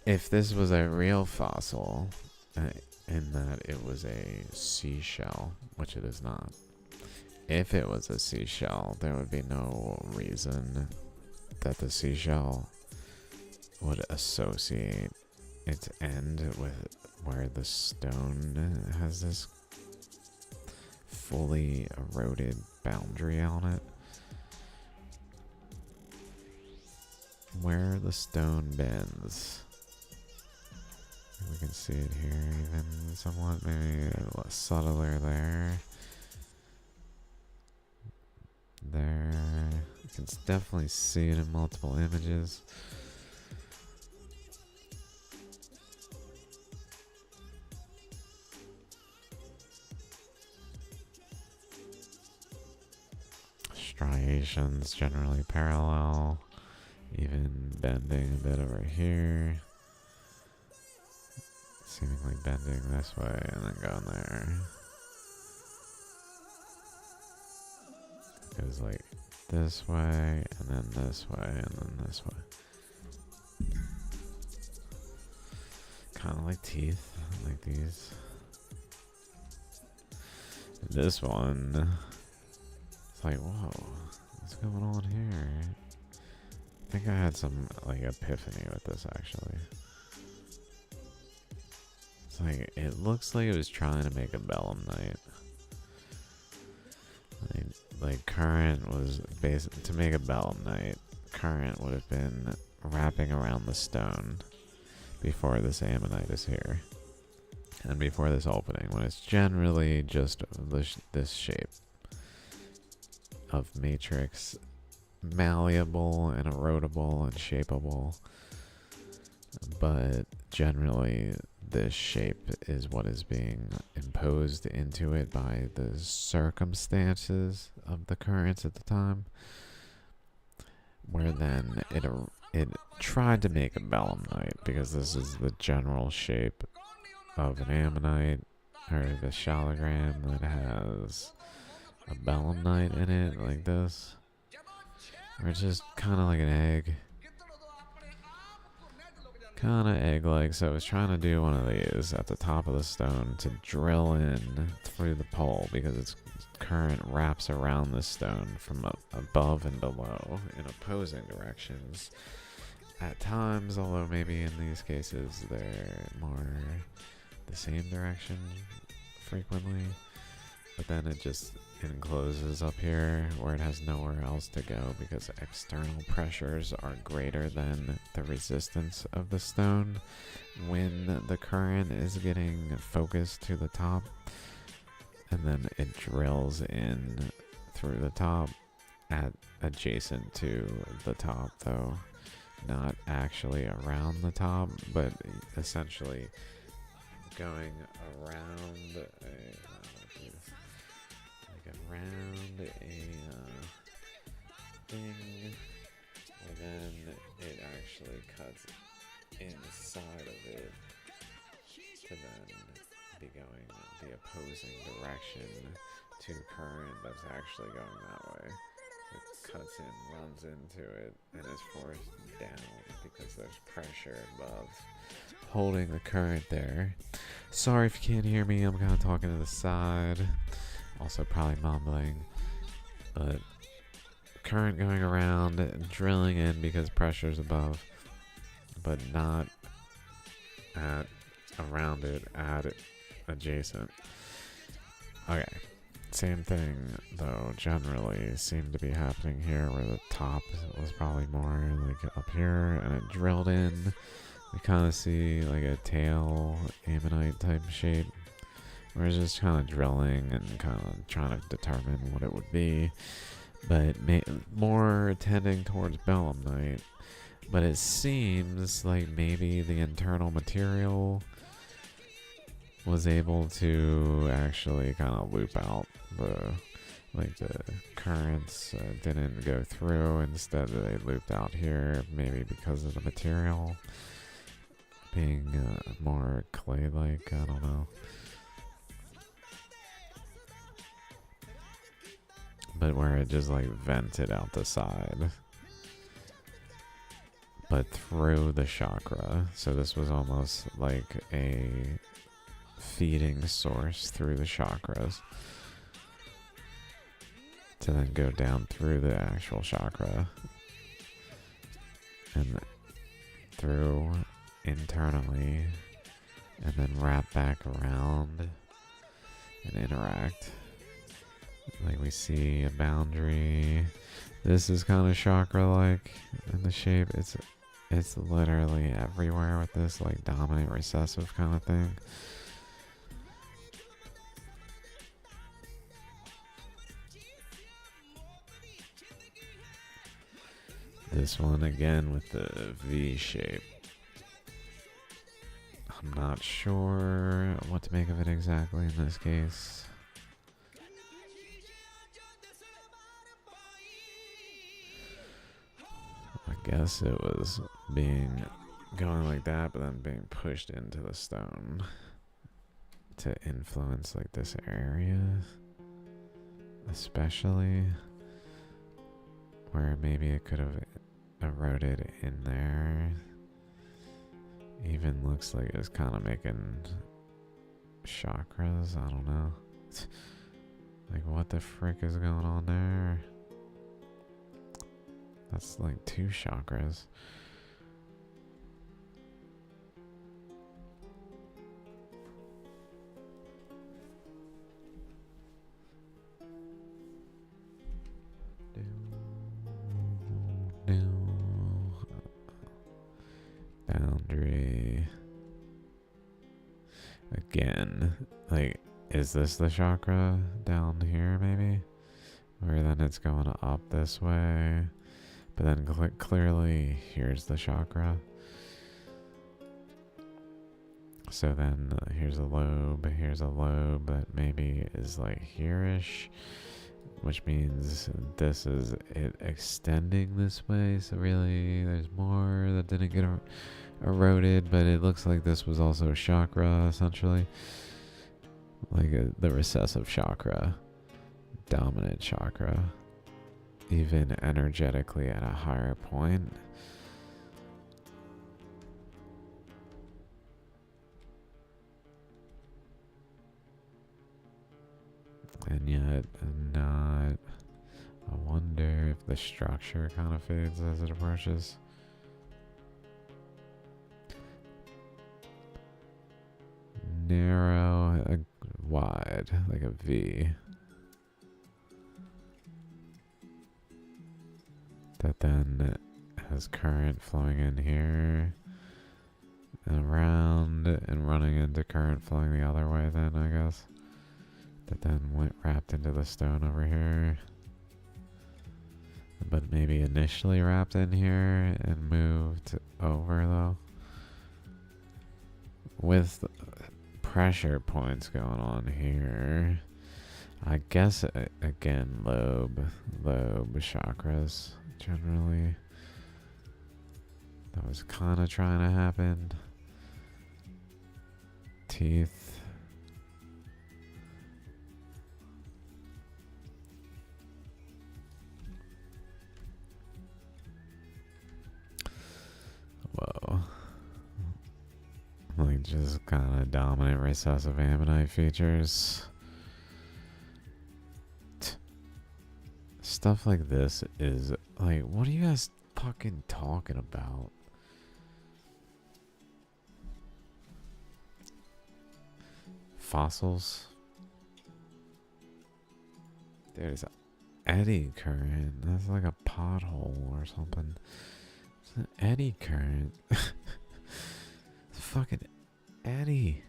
If this was a real fossil, in that it was a seashell, which it is not. If it was a seashell, there would be no reason that the seashell would associate its end with where the stone has this fully eroded boundary on it. Where the stone bends. We can see it here even somewhat, maybe a little subtler there. There. You can definitely see it in multiple images. Striations generally parallel, even bending a bit over here. Seemingly bending this way and then going there. Goes like this way and then this way and then this way. Kind of like teeth, like these. This one, it's like, whoa, what's going on here? I think I had some like epiphany with this actually. It's like, it looks like it was trying to make a belemnite. Like current was to make a belemnite, current would have been wrapping around the stone before this ammonite is here. And before this opening, when it's generally just this shape of matrix, malleable and erodible and shapeable, but generally this shape is what is being imposed into it by the circumstances of the currents at the time, where then it tried to make a belemnite, because this is the general shape of an ammonite, or the shaligram that has a belemnite in it, like this, or it's just kind of like an egg. Kind of egg-like, so I was trying to do one of these at the top of the stone to drill in through the pole, because its current wraps around the stone from above and below in opposing directions at times, although maybe in these cases they're more the same direction frequently, but then it just encloses up here where it has nowhere else to go because external pressures are greater than the resistance of the stone when the current is getting focused to the top, and then it drills in through the top at adjacent to the top, though not actually around the top, but essentially going around around a thing, and then it actually cuts inside of it to then be going the opposing direction to current that's actually going that way. It cuts in, runs into it, and is forced down because there's pressure above holding the current there. Sorry if you can't hear me, I'm kind of talking to the side. Also probably mumbling, but current going around, drilling in because pressure's above, but not at around it, at it adjacent. Okay, same thing though generally seemed to be happening here, where the top was probably more like up here and it drilled in. We kind of see like a tail ammonite type shape. We're just kind of drilling and kind of trying to determine what it would be. but more tending towards belemnite. But it seems like maybe the internal material was able to actually kind of loop out the currents didn't go through. Instead, they looped out here, maybe because of the material being more clay-like. I don't know. But where it just like vented out the side, but through the chakra. So this was almost like a feeding source through the chakras to then go down through the actual chakra and through internally and then wrap back around and interact. Like we see a boundary. This is kind of chakra-like in the shape. It's literally everywhere with this like dominant recessive kind of thing. This one again with the V shape. I'm not sure what to make of it exactly in this case. I guess it was going like that, but then being pushed into the stone to influence like this area, especially where maybe it could have eroded in there. Even looks like it's kind of making chakras. I don't know. Like what the frick is going on there? That's like 2 chakras. Boundary. Again, like, is this the chakra down here maybe? Where then it's going up this way. But then clearly here's the chakra. So then here's a lobe that maybe is like here-ish, which means this is it extending this way. So really there's more that didn't get eroded, but it looks like this was also a chakra essentially. Like the recessive chakra, dominant chakra. Even energetically at a higher point. And yet not. I wonder if the structure kind of fades as it approaches. Narrow, wide, like a V. That then has current flowing in here and around and running into current flowing the other way then, I guess. That then went wrapped into the stone over here. But maybe initially wrapped in here and moved over though. With pressure points going on here. I guess, again, lobe chakras. Generally, that was kind of trying to happen. Teeth. Whoa. Like just kind of dominant recessive ammonite features. Stuff like this is like, what are you guys fucking talking about? Fossils? There's an eddy current. That's like a pothole or something. It's an eddy current. It's a fucking eddy.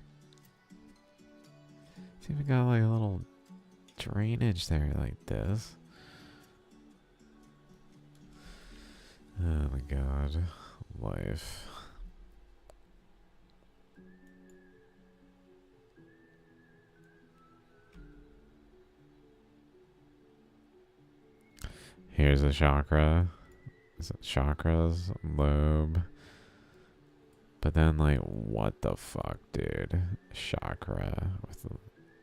It's even got like a little drainage there like this. god. Life. Here's a chakra. Is it chakras? Lobe. But then, like, what the fuck, dude? Chakra with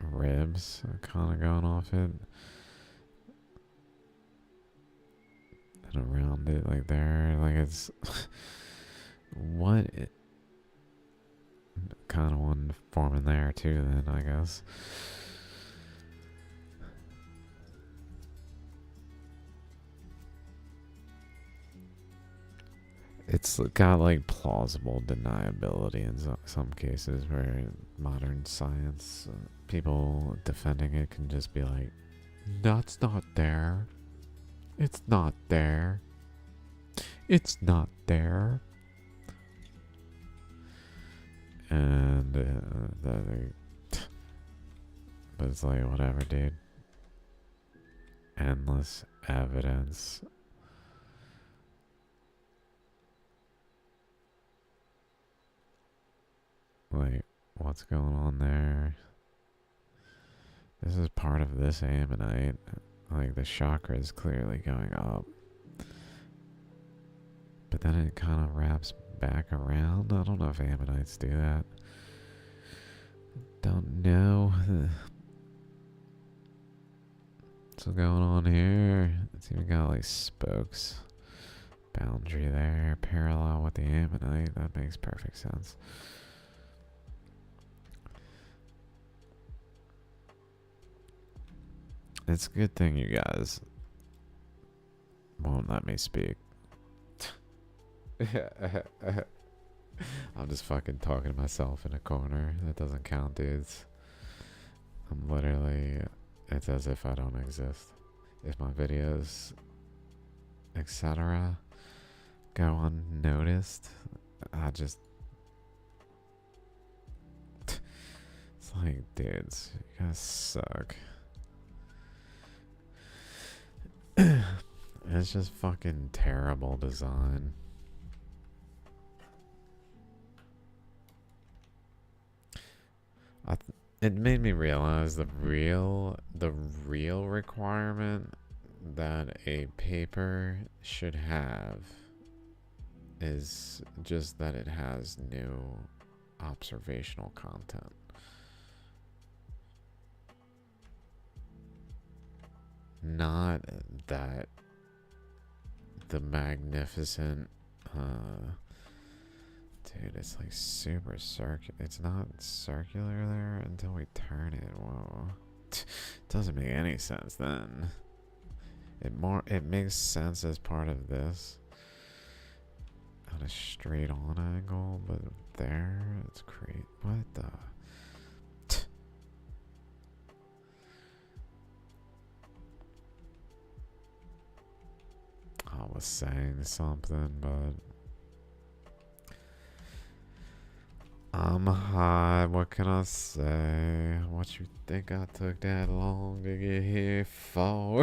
ribs kind of going off it. And around it, like there. Like, it's. What? Kind of one forming there, too, then, I guess. It's got like plausible deniability in some cases where modern science, people defending it can just be like, that's not there. It's not there. It's not there. And but it's like, whatever, dude. Endless evidence. Like, what's going on there? This is part of this ammonite. Like, the chakra is clearly going up. But then it kind of wraps back around. I don't know if ammonites do that. Don't know. What's going on here? It's even got like spokes. Boundary there, parallel with the ammonite. That makes perfect sense. It's a good thing you guys won't let me speak. I'm just fucking talking to myself in a corner. That doesn't count, dudes. I'm literally, it's as if I don't exist. If my videos, etc., go unnoticed, I just, it's like, dudes, you guys suck. It's just fucking terrible design. It made me realize the real requirement that a paper should have is just that it has new observational content. Not that the magnificent, dude, it's like super circular. It's not circular there until we turn it. Whoa. Doesn't make any sense then. It makes sense as part of this on a straight on angle, but there it's crazy. What the? I was saying something, but I'm high. What can I say? What you think I took that long to get here for?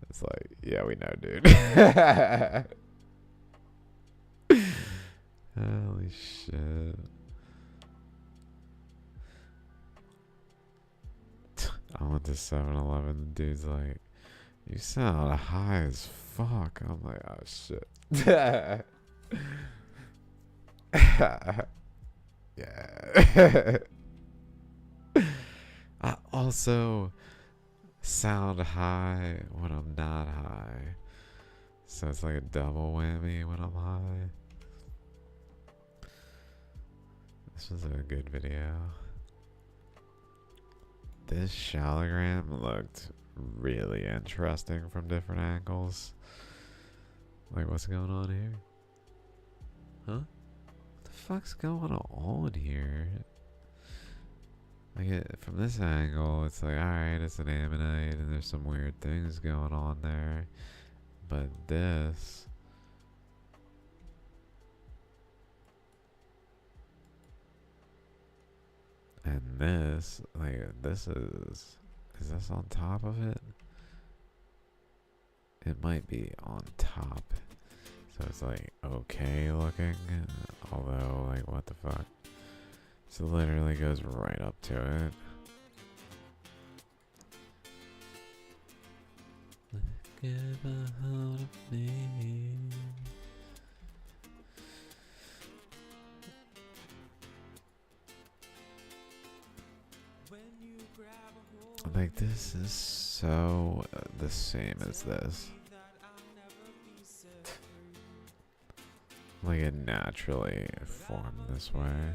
It's like, yeah, we know, dude. Holy shit. I went to 7-Eleven. The dude's like, you sound high as fuck. I'm like, oh shit. Yeah. I also sound high when I'm not high. So it's like a double whammy when I'm high. This was a good video. This Shaligram looked really interesting from different angles. Like, what's going on here? Huh? What the fuck's going on here? Like, from this angle, it's like, alright, it's an ammonite, and there's some weird things going on there. But this... and this, like, this is Is this on top of it? It might be on top. So it's like okay looking. Although, like, what the fuck? So it literally goes right up to it. Get a hold of me. Like, this is so the same as this. Like, it naturally formed this way.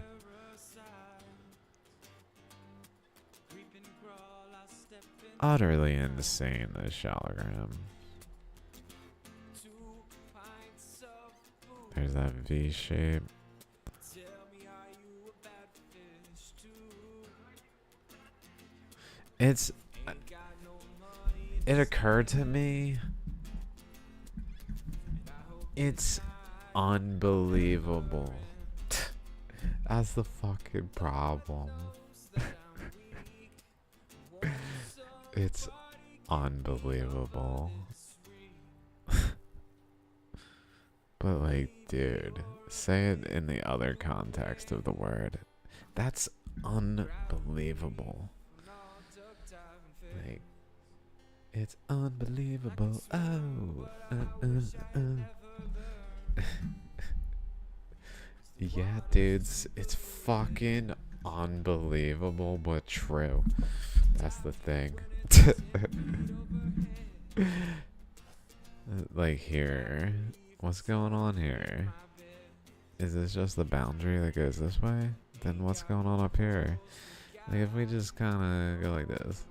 Utterly insane, this Shaligram. There's that V shape. It occurred to me, it's unbelievable. That's the fucking problem. It's unbelievable. But like, dude, say it in the other context of the word. That's unbelievable. Like, it's unbelievable. Oh, yeah, dudes, it's fucking unbelievable, but true. That's the thing. Like, here, what's going on here? Is this just the boundary that goes this way? Then what's going on up here? Like, if we just kind of go like this.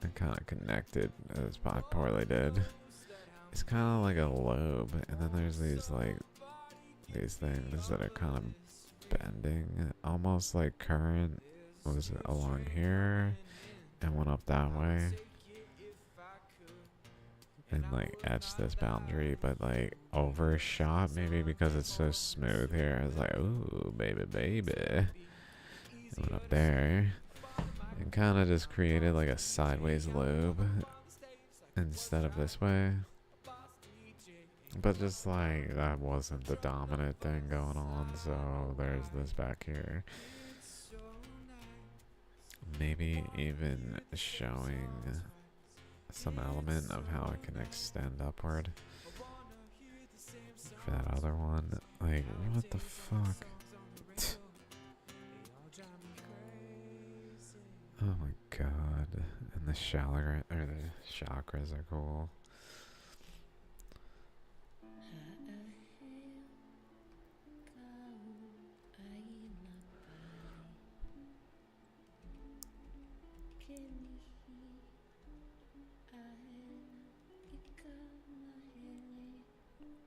And kind of connected, as I poorly did. It's kind of like a lobe, and then there's these, like, these things that are kind of bending, almost like current was along here and went up that way and like etched this boundary, but like overshot, maybe because it's so smooth here. I was like, ooh, baby, baby. It went up there and kind of just created like a sideways lobe instead of this way. But just like that wasn't the dominant thing going on, so there's this back here. Maybe even showing some element of how it can extend upward for that other one. Like, what the fuck? Oh my god. And the Shaligram, or the chakras are cool.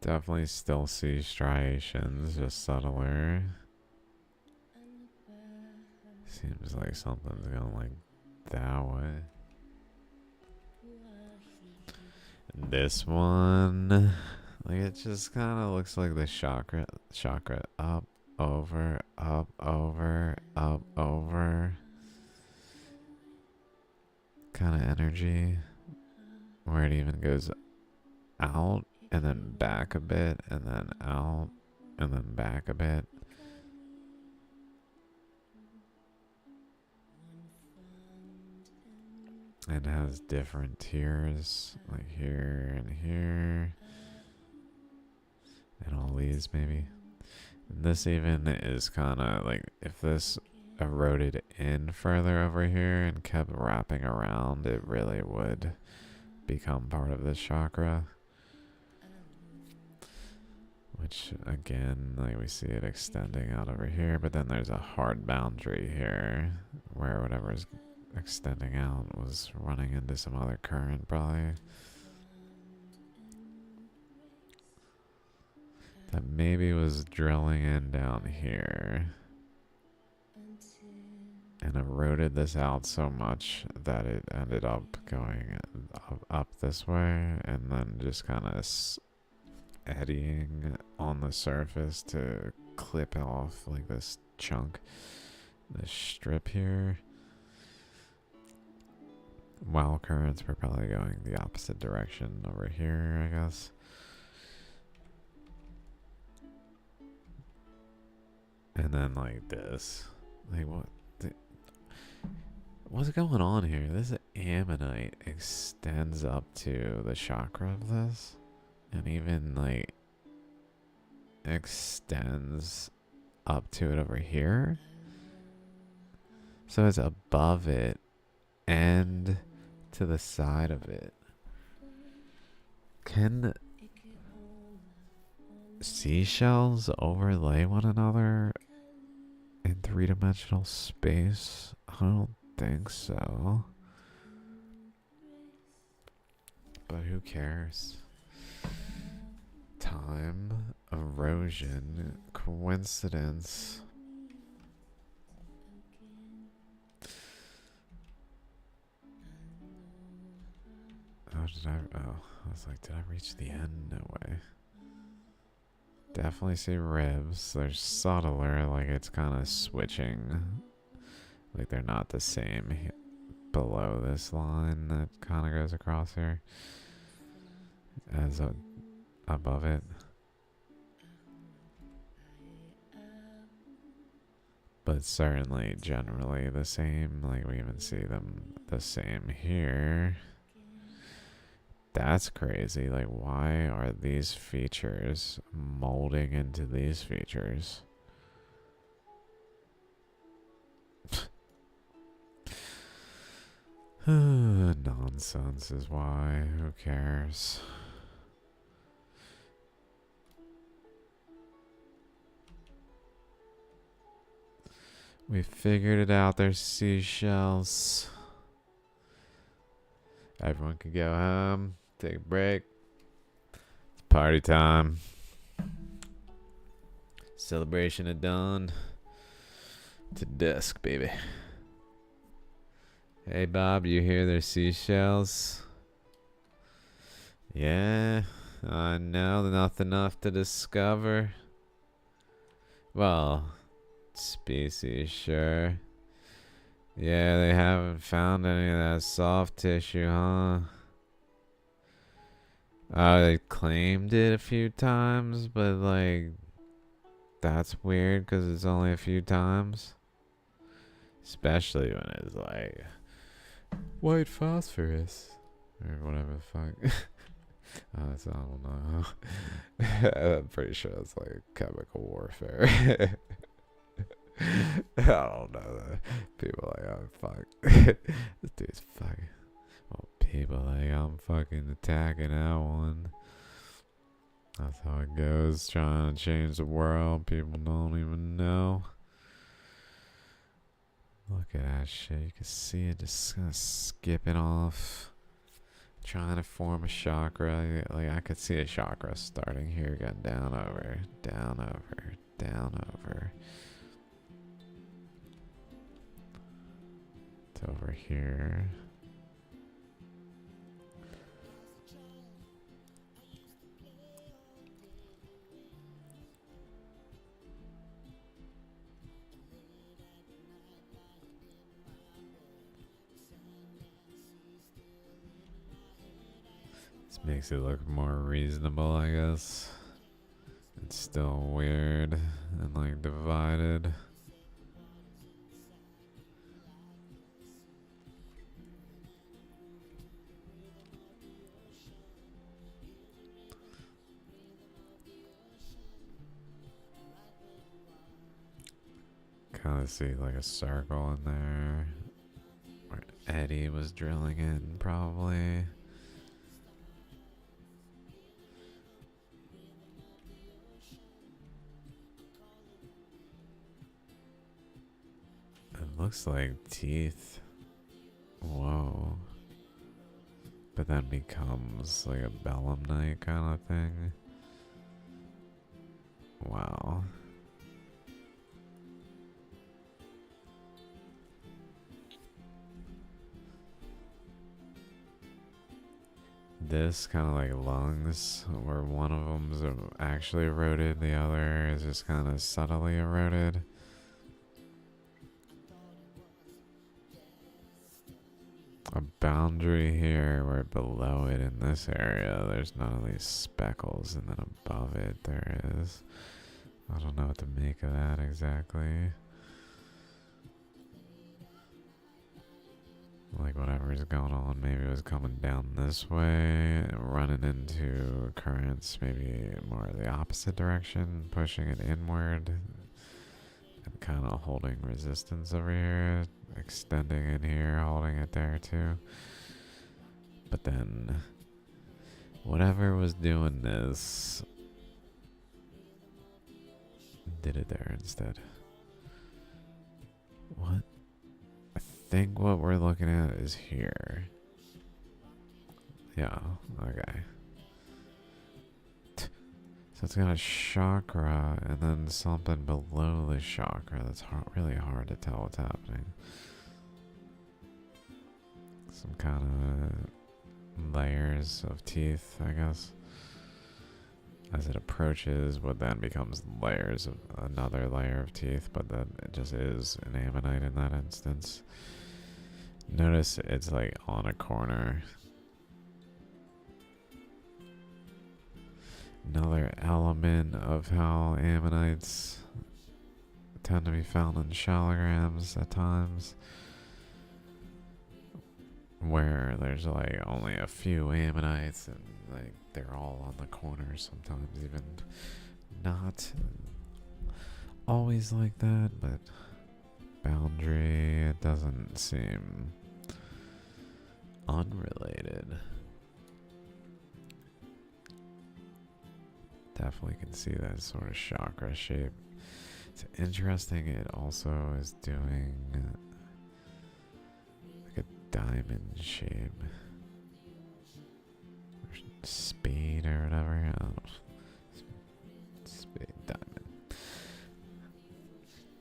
Definitely still see striations, just subtler. Seems like something's going like that way. This one, like, it just kind of looks like the chakra up, over, up, over, up, over kind of energy, where it even goes out and then back a bit, and then out, and then back a bit. It has different tiers, like here and here, and all these maybe. And this even is kind of like, if this eroded in further over here and kept wrapping around, it really would become part of this chakra. Which, again, like, we see it extending out over here, but then there's a hard boundary here where whatever's extending out was running into some other current, probably. That maybe was drilling in down here and eroded this out so much that it ended up going up this way and then just kind of eddying on the surface to clip off like this chunk, this strip here. Wild currents, we're probably going the opposite direction over here, I guess. And then like this. Like what? What's going on here? This ammonite extends up to the chakra of this. And even like extends up to it over here. So it's above it and to the side of it. Can seashells overlay one another in three-dimensional space? I don't think so. But who cares? Time, erosion, coincidence. Oh, I was like, did I reach the end? No way. Definitely see ribs. They're subtler, like it's kind of switching. Like they're not the same below this line that kind of goes across here as above it. But certainly generally the same. Like we even see them the same here. That's crazy. Like, why are these features molding into these features? Nonsense is why. Who cares? We figured it out. There's seashells. Everyone can go home. Take a break. It's party time. Celebration of dawn. To dusk, baby. Hey, Bob, you hear there's seashells? Yeah, I know. Nothing enough to discover. Well, species, sure. Yeah, they haven't found any of that soft tissue, huh? They claimed it a few times, but like, that's weird because it's only a few times. Especially when it's like white phosphorus or whatever the fuck. I don't know. I'm pretty sure it's like chemical warfare. I don't know. People like, oh fuck. This dude's fucking. Well, people like, I'm fucking attacking that one. That's how it goes. Trying to change the world. People don't even know. Look at that shit. You can see it just kind of skipping off. Trying to form a chakra. Like, I could see a chakra starting here. Going down over, down over, down over. To over here. This makes it look more reasonable, I guess. It's still weird and like divided. Kind of see like a circle in there where Eddie was drilling in, probably. It looks like teeth. Whoa. But then becomes like a belemnite kind of thing. Wow. this kind of like lungs, where one of them's actually eroded, the other is just kind of subtly eroded. A boundary here where below it in this area there's none of these speckles, and then above it there is. I don't know what to make of that exactly. Like whatever's going on, maybe it was coming down this way, running into currents, maybe more the opposite direction, pushing it inward, and kind of holding resistance over here, extending in here, holding it there too. But then, whatever was doing this, did it there instead. What? I think what we're looking at is here. Yeah, okay. So it's got a chakra and then something below the chakra that's really hard to tell what's happening. Some kind of layers of teeth, I guess. As it approaches, what then becomes layers of another layer of teeth, but then it just is an ammonite in that instance. Notice it's like on a corner. Another element of how ammonites tend to be found in shaligrams at times, where there's like only a few ammonites and like they're all on the corner, sometimes even not always like that, but boundary, it doesn't seem unrelated. Definitely can see that sort of chakra shape. It's interesting, it also is doing like a diamond shape. Or spade or whatever. I don't know. Spade, diamond.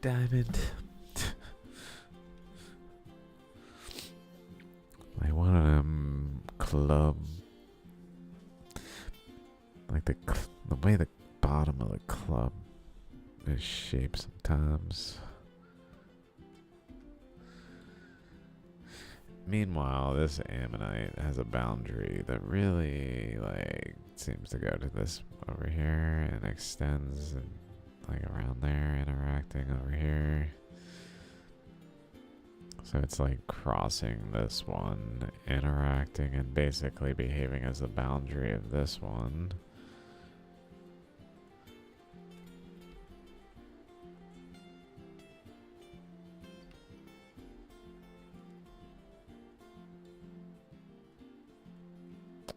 Diamond. Like one of them club. Like the way the bottom of the club is shaped sometimes. Meanwhile, this ammonite has a boundary that really like seems to go to this over here and extends and like around there, interacting over here. So it's like crossing this one, interacting and basically behaving as the boundary of this one.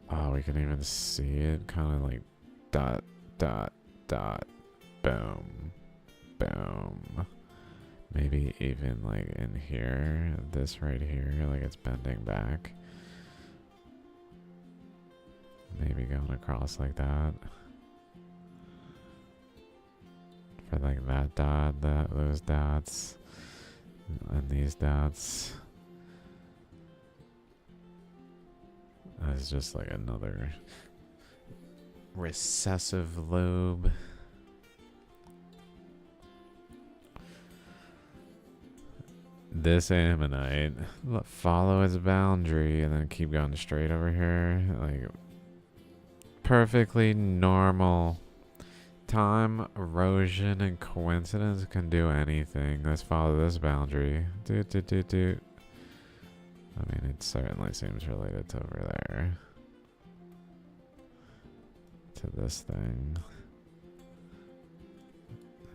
Oh, we can even see it kind of like dot, dot, dot, boom, boom. Maybe even like in here, this right here, like it's bending back. Maybe going across like that. For like that dot, those dots, and these dots. It's just like another recessive lobe. This ammonite, follow its boundary and then keep going straight over here. Like, perfectly normal. Time, erosion, and coincidence can do anything. Let's follow this boundary. Doot, doot, doot, doot. I mean, it certainly seems related to over there. To this thing.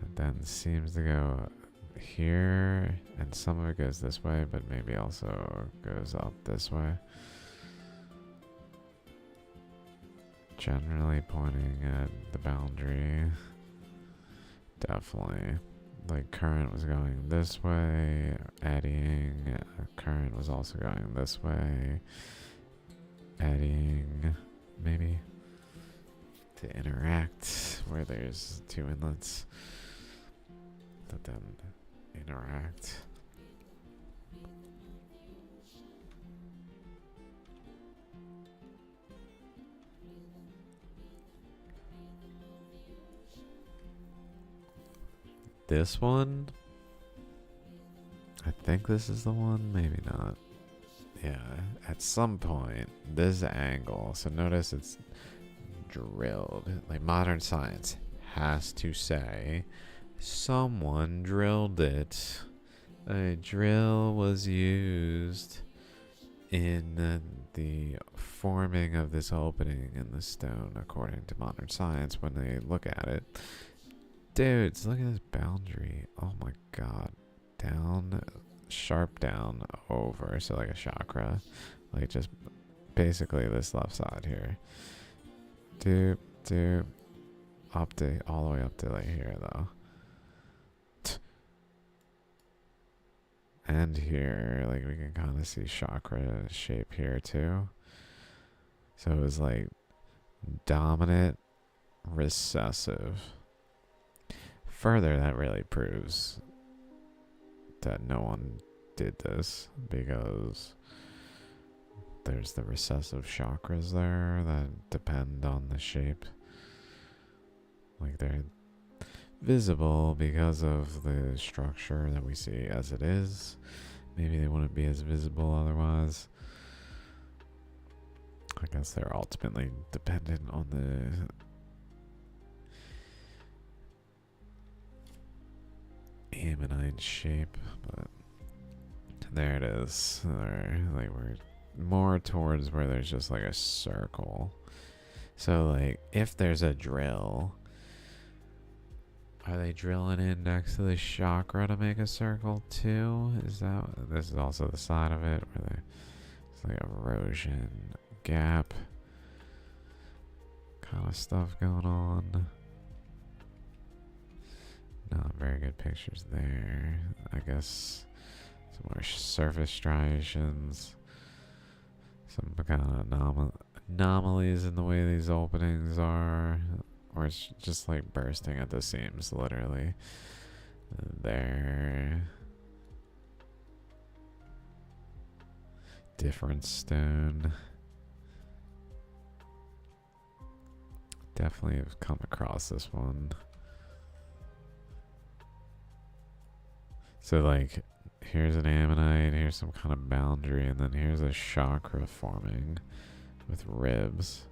It then seems to go here, and some of it goes this way, but maybe also goes up this way. Generally pointing at the boundary. Definitely. Like current was going this way, eddying, current was also going this way, eddying, maybe, to interact where there's two inlets that then interact. this one, I think this is the one, maybe not. Yeah, at some point, this angle, so notice it's drilled. Like modern science has to say, someone drilled it. A drill was used in the forming of this opening in the stone, according to modern science, when they look at it. Dudes, look at this boundary. Oh my god. Down, sharp down, over, so like a chakra. Like just basically this left side here. Doop, up to, all the way up to like here though. And here, like we can kind of see chakra shape here too. So it was like dominant, recessive. Further, that really proves that no one did this, because there's the recessive chakras there that depend on the shape. Like they're visible because of the structure that we see as it is. Maybe they wouldn't be as visible otherwise. I guess they're ultimately dependent on the ammonite shape, but there it is. Like we're more towards where there's just like a circle. So like if there's a drill, are they drilling in next to the chakra to make a circle too? Is that, this is also the side of it where there's like erosion, gap kind of stuff going on. Not very good pictures there. I guess some more surface striations, some kind of anomalies in the way these openings are. Or it's just like bursting at the seams, literally. There. Different stone. Definitely have come across this one. So like, here's an ammonite, here's some kind of boundary, and then here's a chakra forming with ribs.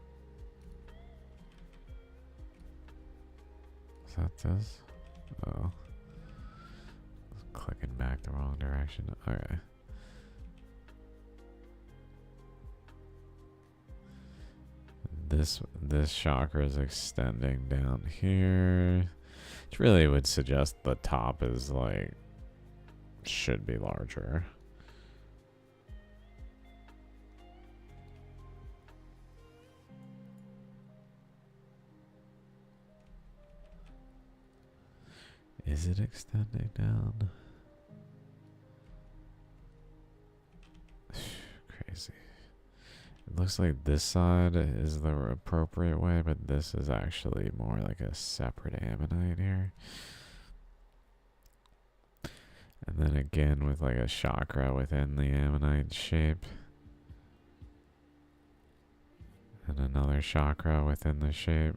That this? Oh. Clicking back the wrong direction. Okay. This chakra is extending down here. Which really would suggest the top is like should be larger. Is it extending down? Crazy. It looks like this side is the appropriate way, but this is actually more like a separate ammonite here. And then again with like a chakra within the ammonite shape. And another chakra within the shape.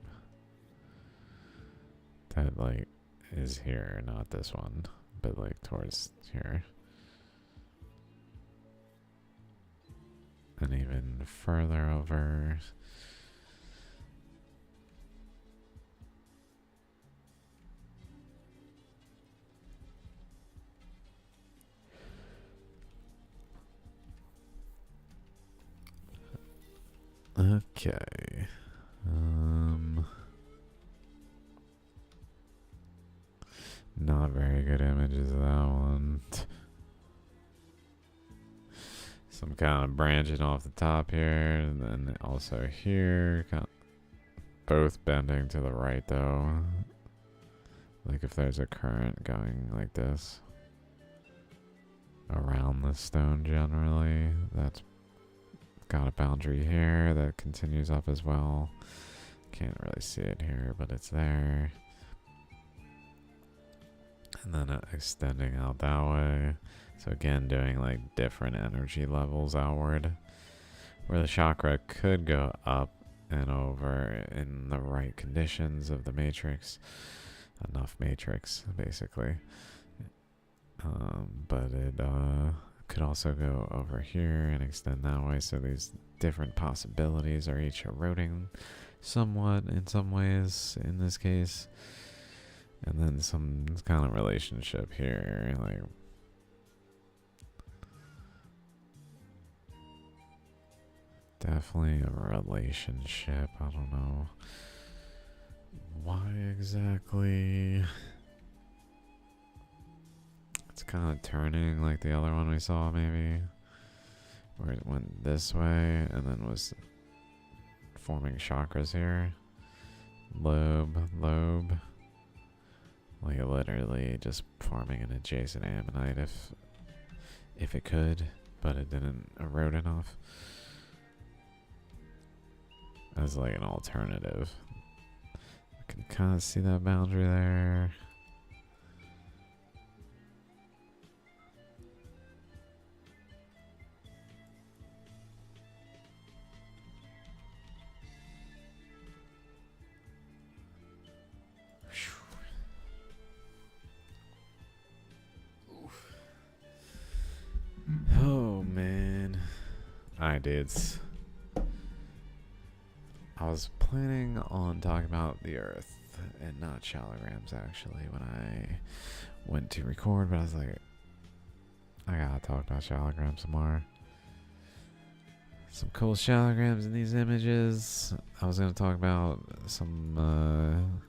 That like is here, not this one, but like towards here. And even further over. Okay. Not very good images of that one. Some kind of branching off the top here, and then also here. Kind of both bending to the right though. Like if there's a current going like this around the stone generally, that's got a boundary here that continues up as well. Can't really see it here, but it's there. And then extending out that way. So again, doing like different energy levels outward, where the chakra could go up and over in the right conditions of the matrix. enough matrix, basically. But it could also go over here and extend that way, so these different possibilities are each eroding somewhat in some ways in this case. And then some kind of relationship here, like definitely a relationship. I don't know why exactly. It's kind of turning like the other one we saw, maybe, where it went this way and then was forming chakras here. Lobe. Like literally just forming an adjacent ammonite if it could, but it didn't erode enough. As like an alternative. I can kind of see that boundary there. Oh man. Alright, dudes. I was planning on talking about the Earth and not Shaligrams actually when I went to record, but I was like, I gotta talk about Shaligrams some more. Some cool Shaligrams in these images. I was gonna talk about some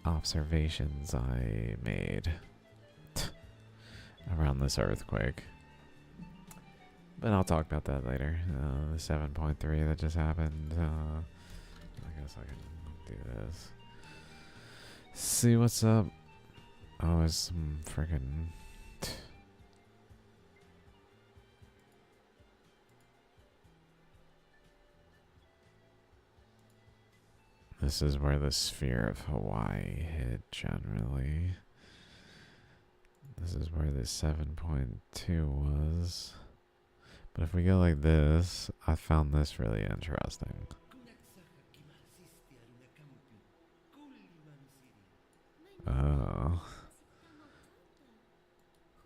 observations I made around this earthquake. But I'll talk about that later. The 7.3 that just happened. I guess I can do this. See what's up. Oh, it's some freaking. This is where the sphere of Hawaii hit generally. This is where the 7.2 was. But if we go like this, I found this really interesting. Oh.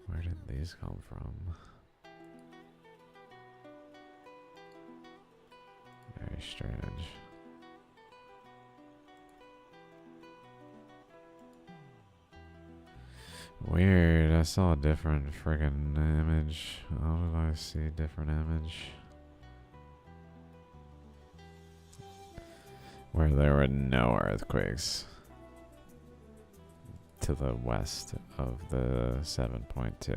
Where did these come from? Very strange. Weird, I saw a different friggin' image. How did I see a different image? Where there were no earthquakes to the west of the 7.2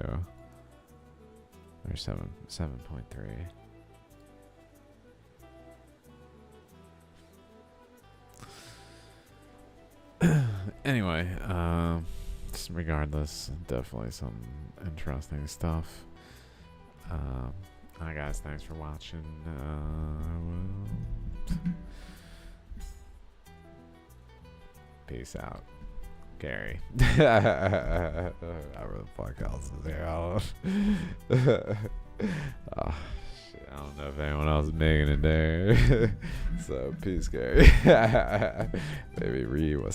or 7.3. Anyway, regardless, definitely some interesting stuff. Alright guys, thanks for watching. Peace out. Gary. I wrote the fuck else is there. Oh shit, I don't know if anyone else is making it there. So peace, Gary. Maybe Reed was